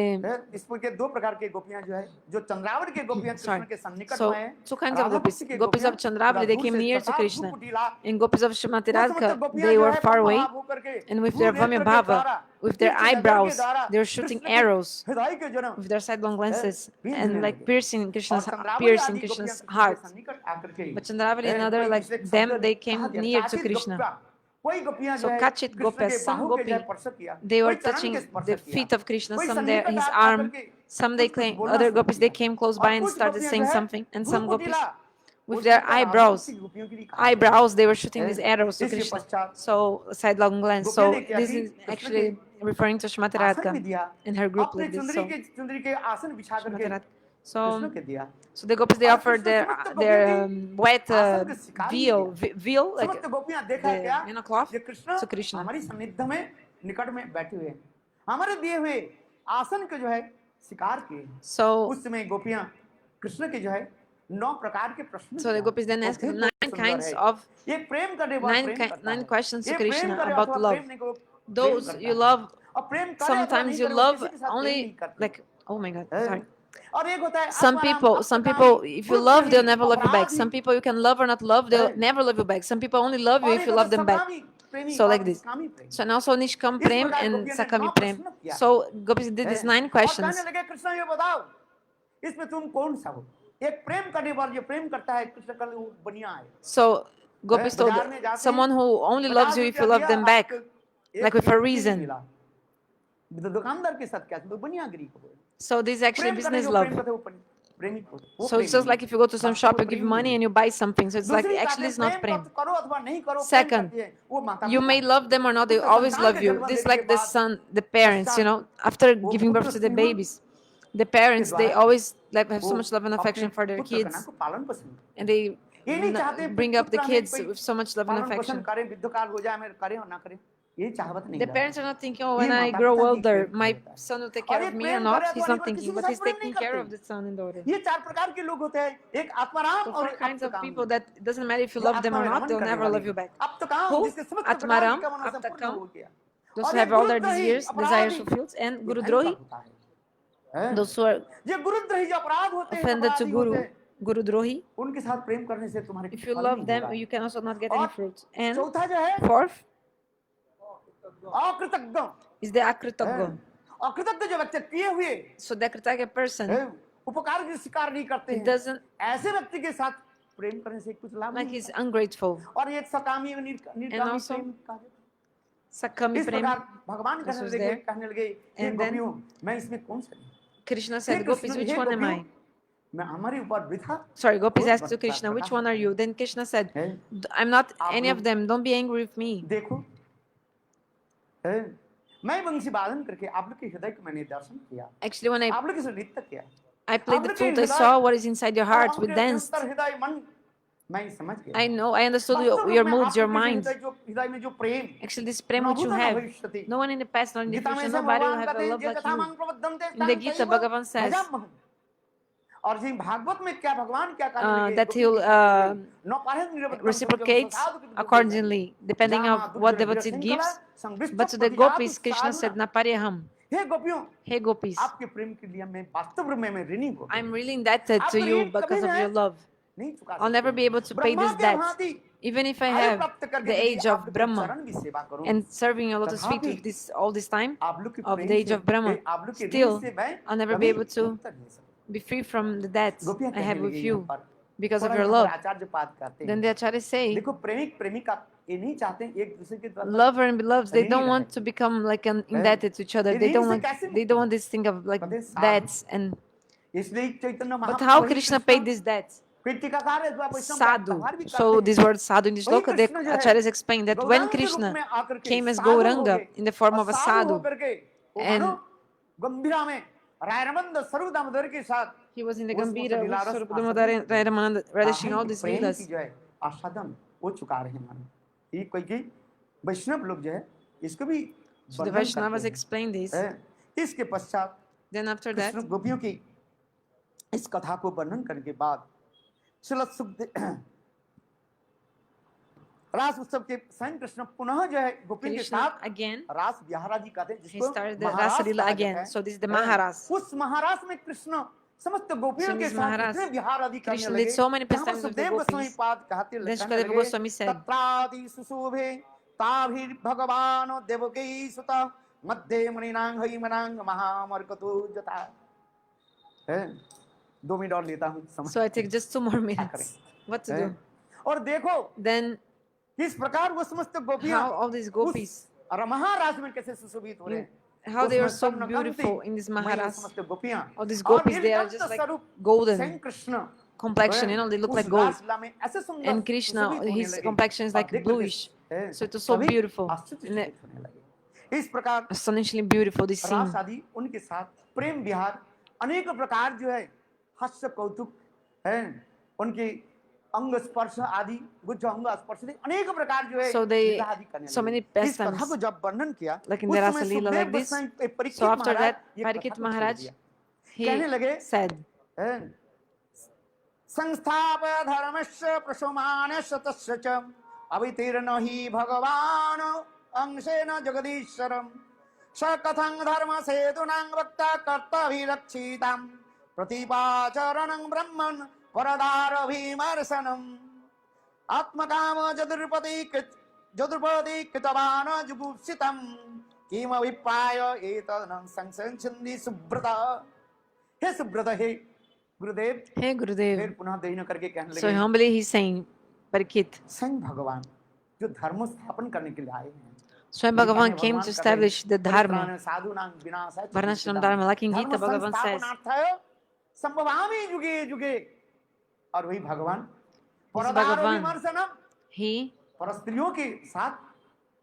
इसमें के दो प्रकार के गोपियां जो है जो चंद्रावली के गोपियां कृष्ण sorry. के सन्निकट So में हैं two kinds of Radha gopis. भक्ति के Gopis of गोपियां Chandravali, they दूर came से near to Pratap Krishna. भूकुटिला And gopis of Shrimati वो समस्त Radhika, गोपियां they जो were है far away, पद्मभाव होकर के and with भ्रू their नेत्र के Vamya द्वारा with their तीक्ष्ण नजर के eyebrows, द्वारा they were shooting कृष्ण के arrows हृदय के जन्म with their sidelong glances बींधने and like लगे piercing और Krishna's चंद्रावली piercing आदि गोपियां Krishna's कृष्ण के heart. सन्निकट आकर के But Chandravali and other कोई like विशेष them, शब्द they कहा came दिया near to काचित Krishna. गोपियां कोई गोपियां जो So है Kachit कृष्ण के Gopas, some बाहों के जो है gopi, स्पर्श किया they were कोई चरण touching के स्पर्श the किया feet of Krishna, कोई some their, सन्निकट his आकर arm, के some they कुछ कुछ claim, बोलना other शुरू gopis, they किया came close और by and कुछ started गोपियां saying जो है something, and some gopis भ्रूकुटिला with their eyebrows, eyebrows, they were shooting these arrows to इसके Krishna. पश्चात So sidelong glance. गोपियां So ने क्या this की is कृष्ण के actually referring to Shrimati आसन भी Radhika दिया in her group अपने like this. So चुंदरी के आसन बिछा करके Shrimati Radhika. कृष्ण So के दिया so the gopis, they और offered कृष्ण समस्त गोपियों their की wet आसन के शिकार ही veal किया veal like समस्त गोपियां देखा क्या the cloth ये कृष्ण to Krishna. हमारी सन्निध में निकट में बैठे हुए हैं हमारे दिए हुए आसन के जो है शिकार किए So उस समय गोपियां कृष्ण के जो है 9 प्रकार के प्रश्न so the किया। gopis then वो asked फिर 9 बहुत सुंदर kinds है। of ये प्रेम करने वाला प्रेम करता 9 है questions to ये प्रेम Krishna करे about अथवा love. प्रेम नहीं करे, प्रेम Those करता you है। love, और प्रेम करे अथवा sometimes नहीं you करे, वो love किसी के साथ प्रेम नहीं only करते like, oh my God, हैं। sorry. और एक होता है Some Atmaram people, अप्तकामी if you love, they'll never love you back. अपराधी Some people you can love or not love, they'll हैं। never love you back. Some people only love you और if एक you होता love है them back. सकामी प्रेमी So और like this. निष्कामी प्रेमी So and also Nishkam इस Prem प्रकार and गोपियों ने 9 Sakami Prem. प्रश्न किया So Gopis did these 9 और questions. कहने लगे कृष्ण ये बताओ इसमें तुम कौन सा हो एक प्रेम करने वाला जो प्रेम करता है कृष्ण का वो बनिया है So Gopis told बाजार में जाते someone who only loves you if you love them back, like with a reason. दुकानदार के साथ क्या तो बनियागिरी को So this is actually प्रेम करने business जो love. प्रेम करते हैं वो प्रेमी को वो So it's just like if you go to some shop, you give money and you buy something. So it's like दूसरी actually it's not Prem prem. करो अथवा नहीं करो प्रेम Second, करती है वो माता you may love them or not, they पुत्र always संतान love के you. जन्म This is लेने like के the बाद son, the parents, you know, after वो giving birth पुत्र to the स्नेह babies, the parents, they द्वारा always like have so वो much love and अपने affection for their पुत्र कन्या kids, को पालन पोषण and they ये नहीं चाहते bring up the पुत्र हमें kids कोई with so much love and पालन पोषण affection. करे वृद्धकाल हो जाए हमें करे और ना करे ये चाहत नहीं The रहता। parents are not thinking, oh, ये when I माता grow पिता की older, प्रेम my होता है। son will take और care ये of me or Prem not. करे He's अथवा not नहीं करे, thinking, किसी के but साथ he's प्रेम नहीं taking care करते। of the son and daughter. ये 4 प्रकार के लोग होते हैं एक आत्माराम So और 4 kinds of अप्तकाम people that it doesn't matter if you जो love them आत्मा or में not, रमन they'll करने never वाले love you back. अप्तकाम Who? जिसके समस्त प्रकार Atmaram, की कामना संपूर्ण Aptakam, हो गया those और who ये have all their गुरुद्रोही desires अपराधी fulfilled, and ये Gurudrohi, भयंकर होता है those who are ये गुरुद्रोही जो अपराध होते हैं offended to अपराधी होते हैं Gurudrohi, उनके साथ प्रेम करने से तुम्हारे if you फल love नहीं them, होगा you can also not get any और fruit. And चौथा जो है fourth अकृतज्ञ is the Akritagya. अकृतज्ञ जो व्यक्ति किए हुए So the Akritagya person, उपकार की स्वीकार नहीं करते he हैं doesn't, ऐसे व्यक्ति के साथ प्रेम करने से कुछ लाभ like नहीं he's ungrateful. और ये सकामी और निर्कामी also प्रेम का Sakami इस Prem, प्रकार भगवान this कहने was लगे there. कहने लगे हे And then- गोपियों मैं इसमें कौन सा Krishna hey said, Gopis, Krishna, which hey one am गोपियों, I? मैं हमारे ऊपर वृथा Sorry, Gopis क्रोध asked to प्रकट Krishna, which Prakash one are you? करें। Then Krishna said, है I'm not आप any of लोग them. Don't be angry with me. देखो, है मैं वंशी वादन करके आप लोग के हृदय को मैंने दर्शन किया, Actually, when आप लोग के साथ नृत्य किया, I played आप the लोग के flute, I हृदय saw what is inside your और hearts. We आपके danced. अंतर हृदय मन मैं समझ गया। I know, I understood वास्तव रूप your में moods, आप your लोग के minds. हृदय में जो प्रेम Actually, this prem which you नभूतो न have, भविष्यति। no one in the past nor in the Gita में future, से nobody will भगवान have a कहते हैं love जे like कथा you. मांग प्रबद्धन्ते In the तां Gita, चैव Bhagavan says भजाम्यहम्। और जी भागवत में क्या भगवान क्या करने लगे, that गोपी he'll के कहने लगे, न पारहन निरबद्धं कुंजं reciprocate ससाधु किंतु दुर्जय। accordingly, depending Jama of what दुर्जन devotee वीरशृंखला gives. संविष्ट But to the प्रतिजातु gopis, Krishna said, साधुना। Naparyaham. हे गोपियों, Hey gopis, आपके प्रेम के लिए मैं वास्तव रूप में मैं ऋणी हो गया। I'm really indebted आप to you ऋण कभी because of your love. नहीं चुका I'll never be सकते। able to pay Brahma this के debt. भांति Even if I आयु have प्राप्त करके the यदि age आप of लोग के Brahma चरण की सेवा करूं, and serving your lotus feet तथापि with this all this time आप लोग के of प्रेम the age से of Brahma, आप लोग के ऋण still से मैं I'll never be कभी able to मुक्त नहीं सकता। be free from the debts गोपियां I कहने have लगी with यहाँ you पर, because of थोड़ा your यहाँ पर love. आचार्य पाद कहते Then the हैं, acharyas say, देखो प्रेमिक प्रेमिका ये नहीं चाहते हैं एक दूसरे के द्वारा lover and beloveds, they ऋणी don't रहे। want to become like indebted to each other. ये They ऋण don't से like, कैसे they मुक्त don't हो? want this thing of like कहते हैं साधु। debts and. इसलिए चैतन्य But महाप्रभु how वही Krishna Krishna paid these debts? कृतिकाकार है, वैष्णव का Sadhu. व्यवहार भी करते So हैं। this word sadhu in this वही shloka, the कृष्ण जो है acharyas explain that when Gaurang के रूप Krishna में आकर के came as साधु हो Gauranga गए in the form और of a साधु sadhu, होकर के वो and मानो गंभीरा में रायरमंद स्वरूप दामोदर के साथ he was in the उस Gambhira लीला with रस Sarvadamodar and Ramananda, relishing all these प्रेम की leelas. जो है आस्वादन वो चुका रहे हैं मन। ये कोई की वैष्णव लोग जो है इसको भी So the वर्णन Vaishnavas करते explain this. हैं। इसके पश्चात Then after that, कृष्ण गोपियों की इस कथा को वर्णन करने के बाद श्रील सुखदेव रास उत्सव के स्वयं कृष्ण पुनः जो है गोपियों के Krishna साथ again, रास बिहाराजी कहते हैं he जिसको started the Maharashtra Rasa Leela कहा जाता again. है। So this is the Maharas. उस महारास में कृष्ण समस्त So गोपियों in के this साथ Maharas, इतने विहार आदि करने Krishna लगे did so many जहाँ पर pastimes with the Sukhdev Goswami gopis. पाद कहते Then लिखने Shukadeva लगे Goswami said, तत्रादि सुशोभे ताभिर भगवान देवकी सुता मध्य मुनिनांग हिमनांग महामर्कतो जता है। 2 मिनट और लेता हूँ so I take just 2 more minutes. What to do? और देखो Then किस प्रकार वो समस्त गोपियां how all these gopis, और महाराज में कैसे सुशोभित हो रहे हैं, how they are उसमें so स्वर्ण beautiful Kanti in this may Maharas. समस्त गोपियां All these और gopis, they are Neelkanth just like स्वरूप golden स्वयं Krishna complexion, you know, they look उस like gold. रासलीला में ऐसे सुंदर And Krishna, सुशोभित होने his लगे complexion is और like देख करके bluish. So it was so सभी beautiful. And आश्चर्यचकित होने लगे। इस प्रकार astonishingly beautiful, this scene. रास आदि उनके साथ प्रेम विहार अनेक प्रकार जो है हास्य कौतुक है उनके अंग स्पर्श आदि गुज्ज अंग स्पर्श अनेक प्रकार जो है So they, लीला आदि करने so many लगे। इस कथा pastimes, को जब वर्णन किया like in उस the समय Rasa Leela Sukhdev like this. Goswami Parikshit So after Maharaj that, ये Parikshit कथा को छोड़ Maharaj, दिया। he कहने लगे said, संस्थाप धर्मस्य प्रशोमानस्य तस्य च अवितीर्ण हि भगवान अंशेन जगदीश्वरम् स कथं धर्म सेतुनां वक्ता कर्तभिरक्षितां प्रतिपाचरणं ब्रह्मन् परदारभिमर्शनम् आत्मकाम जदुर्पति कृतवान् जुगुप्सितं किमभिप्राय एतदनं संसन्ति सुब्रत। हे सुब्रत, हे गुरुदेव, Hey Gurudev. फिर पुनः दहीन करके कहने So लगे humbly he's saying, Parikshit, स्वयं भगवान जो धर्म स्थापन करने के लिए आए हैं। Swayam Bhagavan came to establish the dharma, Varnashram dharma. Like in Gita, Bhagavan says, संभवामि जुगे जुगे और वही भगवान This परदार Bhagavan, विमर्शनम he पर स्त्रियों के साथ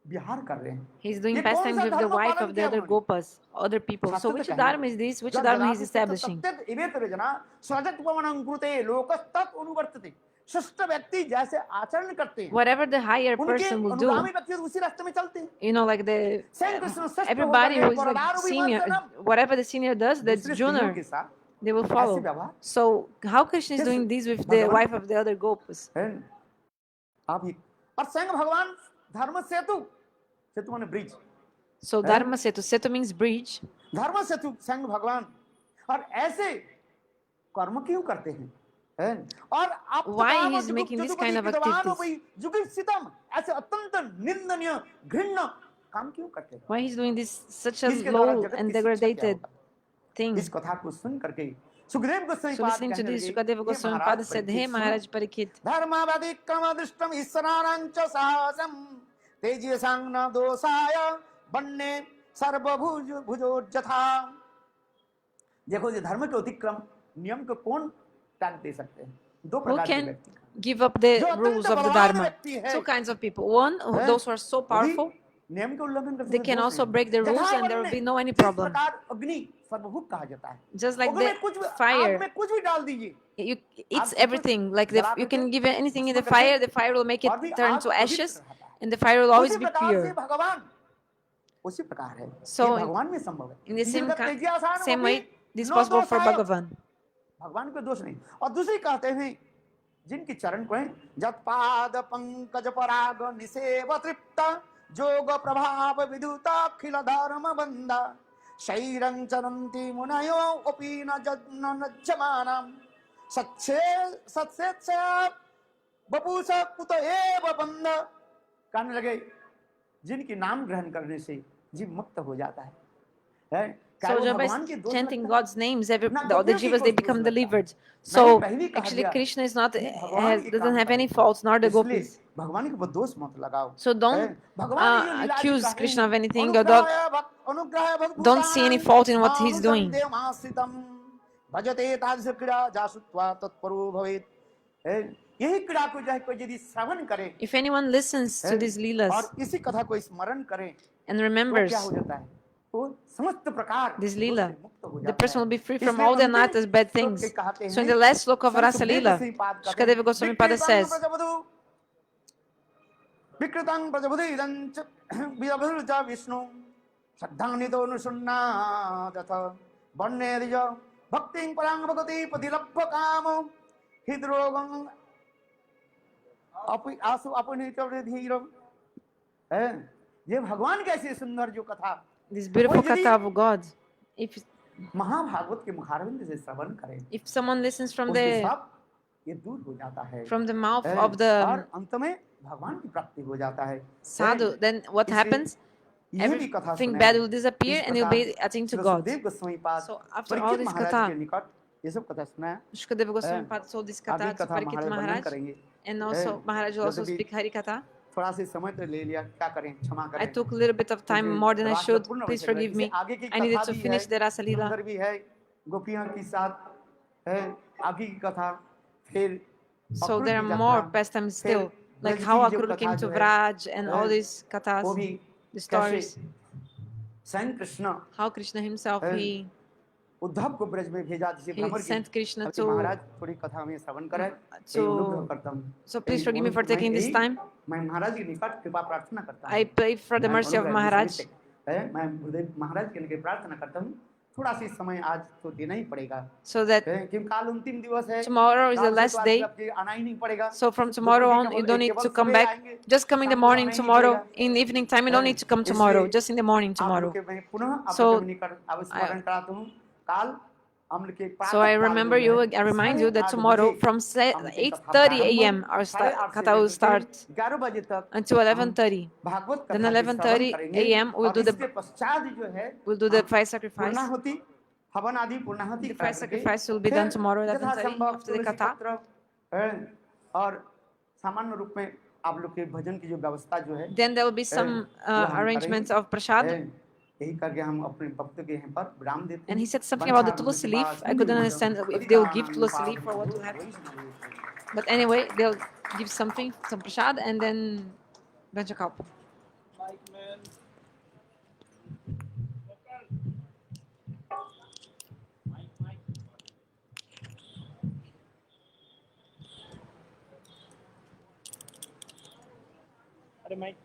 विहार कर रहे हैं। he's doing ये कौन pastimes सा with the धर्म wife पालन of the किया other उन्होंने? gopas, other people. So सत्य which तो dharma कहना is this? Which जब dharma ददाति he's सत्य establishing? सत्यत इवेतर जना स्वजत्वमनं कृते लोकस्तत् अनुवर्तते। श्रेष्ठ व्यक्ति जैसे आचरण करते हैं Whatever the higher उनके person will do, अनुगामी व्यक्ति उसी रास्ते में चलते हैं। you know, like the स्वयं कृष्ण श्रेष्ठ everybody होकर who के is like परदार senior, विमर्शनम whatever the senior does, that's दूसरे स्त्रियों junior, के साथ they will ऐसे follow. व्यवहार So how Krishna is Yes, doing this with the Bhagavan. wife of the other gopas? है आप ही और स्वयं भगवान धर्म सेतु सेतु माने bridge So dharma setu, setu means bridge. धर्म सेतु स्वयं भगवान और ऐसे कर्म क्यों करते हैं और आप Why he is making this kind of activities? जुगुप्सितम ऐसे अत्यंत निंदनीय घृण्य काम क्यों करते हैं? Why he's doing this such a इसके द्वारा low जगत and की शिक्षा क्या degraded होगा? thing? इस कथा को सुन करके सुखदेव गोस्वामी So पाद listening to कहने this, लगे, Shukadeva "हे Goswami महाराज Pada said, परीक्षित "Hey सुनो, Maharaj Parikshit, धर्मावधि क्रम दृष्टम ईश्वराणां च साहसं तेजसां न दोषाय वन्ने सर्वभुज भुजोर्जथा देखो ये धर्म के अतिक्रम नियम को कौन त्याग दे सकते हैं? दो Who प्रकार के can व्यक्ति give up the जो अत्यंत rules of the बलवान Dharma? व्यक्ति है, Two kinds of people. One, हैं? those who are so वो भी powerful, नियम के उल्लंघन कर they सकते, can दोष also नहीं। break the rules यथा and there will वन्य, be no any इस problem. प्रकार अग्नि सर्वभूत कहा जाता है। Just like अग्नि the में कुछ भी, आग fire, में कुछ भी डाल दीजिए, it's आग सब कुछ everything. Like जला you करके can give anything in the भस्म करके, fire will make it और भी turn आग to पवित्र ashes, रहता है। and the fire will उसी always be प्रकार से pure. भगवान उसी प्रकार है, So ये भगवान में संभव है। in the जीव का तेजिया आसान, वो same भी way, this is no possible दोष for आए, Bhagavan. भगवान को दोष नहीं। और दूसरी कहते हैं जिनकी चरण को जत्पाद पंकज पराग निसेव तृप्त जोग प्रभाव विदुता अखिल धर्म बंदा शैरं चरन्ति मुनयो अपि न नज्जमानम् सच्चे सत्सेत्स बपुष कुत एव बंद। कहने लगे जिनके नाम ग्रहण करने से जीव मुक्त हो जाता है। So just by chanting God's names, all the jivas they become delivered. So actually Krishna is not doesn't have any faults, nor the gopis. भगवान के ऊपर दोष मत लगाओ। So don't accuse Krishna of anything, or don't see any fault in what he's doing. भजते तादृश क्रीड़ा जासुत्वा तत्परो भवेत्। यही क्रीड़ा को जो है कोई यदि श्रवण करे, If anyone listens to these leelas और इसी कथा को स्मरण करे, and remembers क्या हो जाता है? this Leela, the person will be free from all the anatas, bad things. So in the last sloka of Rasa Leela, Shukadeva Goswami Pada says, Vikritang Prajabudhi Vidabhurja Vishnu Sadhanito Nusunna Datha Barnedija Bhakting Parang Bhagati Padilabha Kamo Hidrogang Asu Apunita Hero। ये भगवान कैसी सुंदर जो कथा, this beautiful katha of God. If महाभागवत के मुखारविंद से श्रवण करें, if someone listens from उसके the सब ये दूर हो जाता है, from the mouth of और the अंत में भगवान की प्राप्ति हो जाता है। sadhu, then what happens? Everything bad will disappear and you'll be attained to God. So after all this katha, ये सब कथा सुना है, Shukadeva Goswami Pada told this katha to Parikshit Maharaj, and also Maharaj will also speak Hari Katha. थोड़ा सा समय तो ले लिया, क्या करें, क्षमा करें। I took a little bit of time more than I should. Please forgive me. I needed to finish the Rasa Leela. भी है गोपियों के साथ है, आगे की कथा, फिर So there are more pastimes still, like how Akrura came to Vraj and all these kathas, the stories. स्वयं Krishna How Krishna himself he Uddhav को ब्रज में भेजा, जिसे भ्रमर sent Krishna to महाराज थोड़ी कथा में श्रवण करें, so please forgive me for taking this time. मैं महाराज के निकट कृपा प्रार्थना करता हूं, I pray for the mercy of Maharaj. मैं गुरुदेव महाराज के लिए प्रार्थना करता हूं, थोड़ा सा समय आज तो देना ही पड़ेगा, so that क्योंकि काल अंतिम दिवस है, tomorrow is the last day. आना ही नहीं पड़ेगा। So from tomorrow on you don't need to come back, just come in the morning tomorrow. In the evening time you don't need to come tomorrow, just in the morning tomorrow. So So I remember you, I remind you that tomorrow from 8:30 a.m. our katha will start until 11:30. Then 11:30 a.m. we'll do the fire sacrifice. The fire sacrifice will be done tomorrow 11:30 after the katha. Then there will be some arrangements of prasad. And he said something about the tulsi leaf. I couldn't understand if they'll give tulsi leaf or what will happen. But anyway, they'll give something, some prasad, and then Banchakalpa. Mike.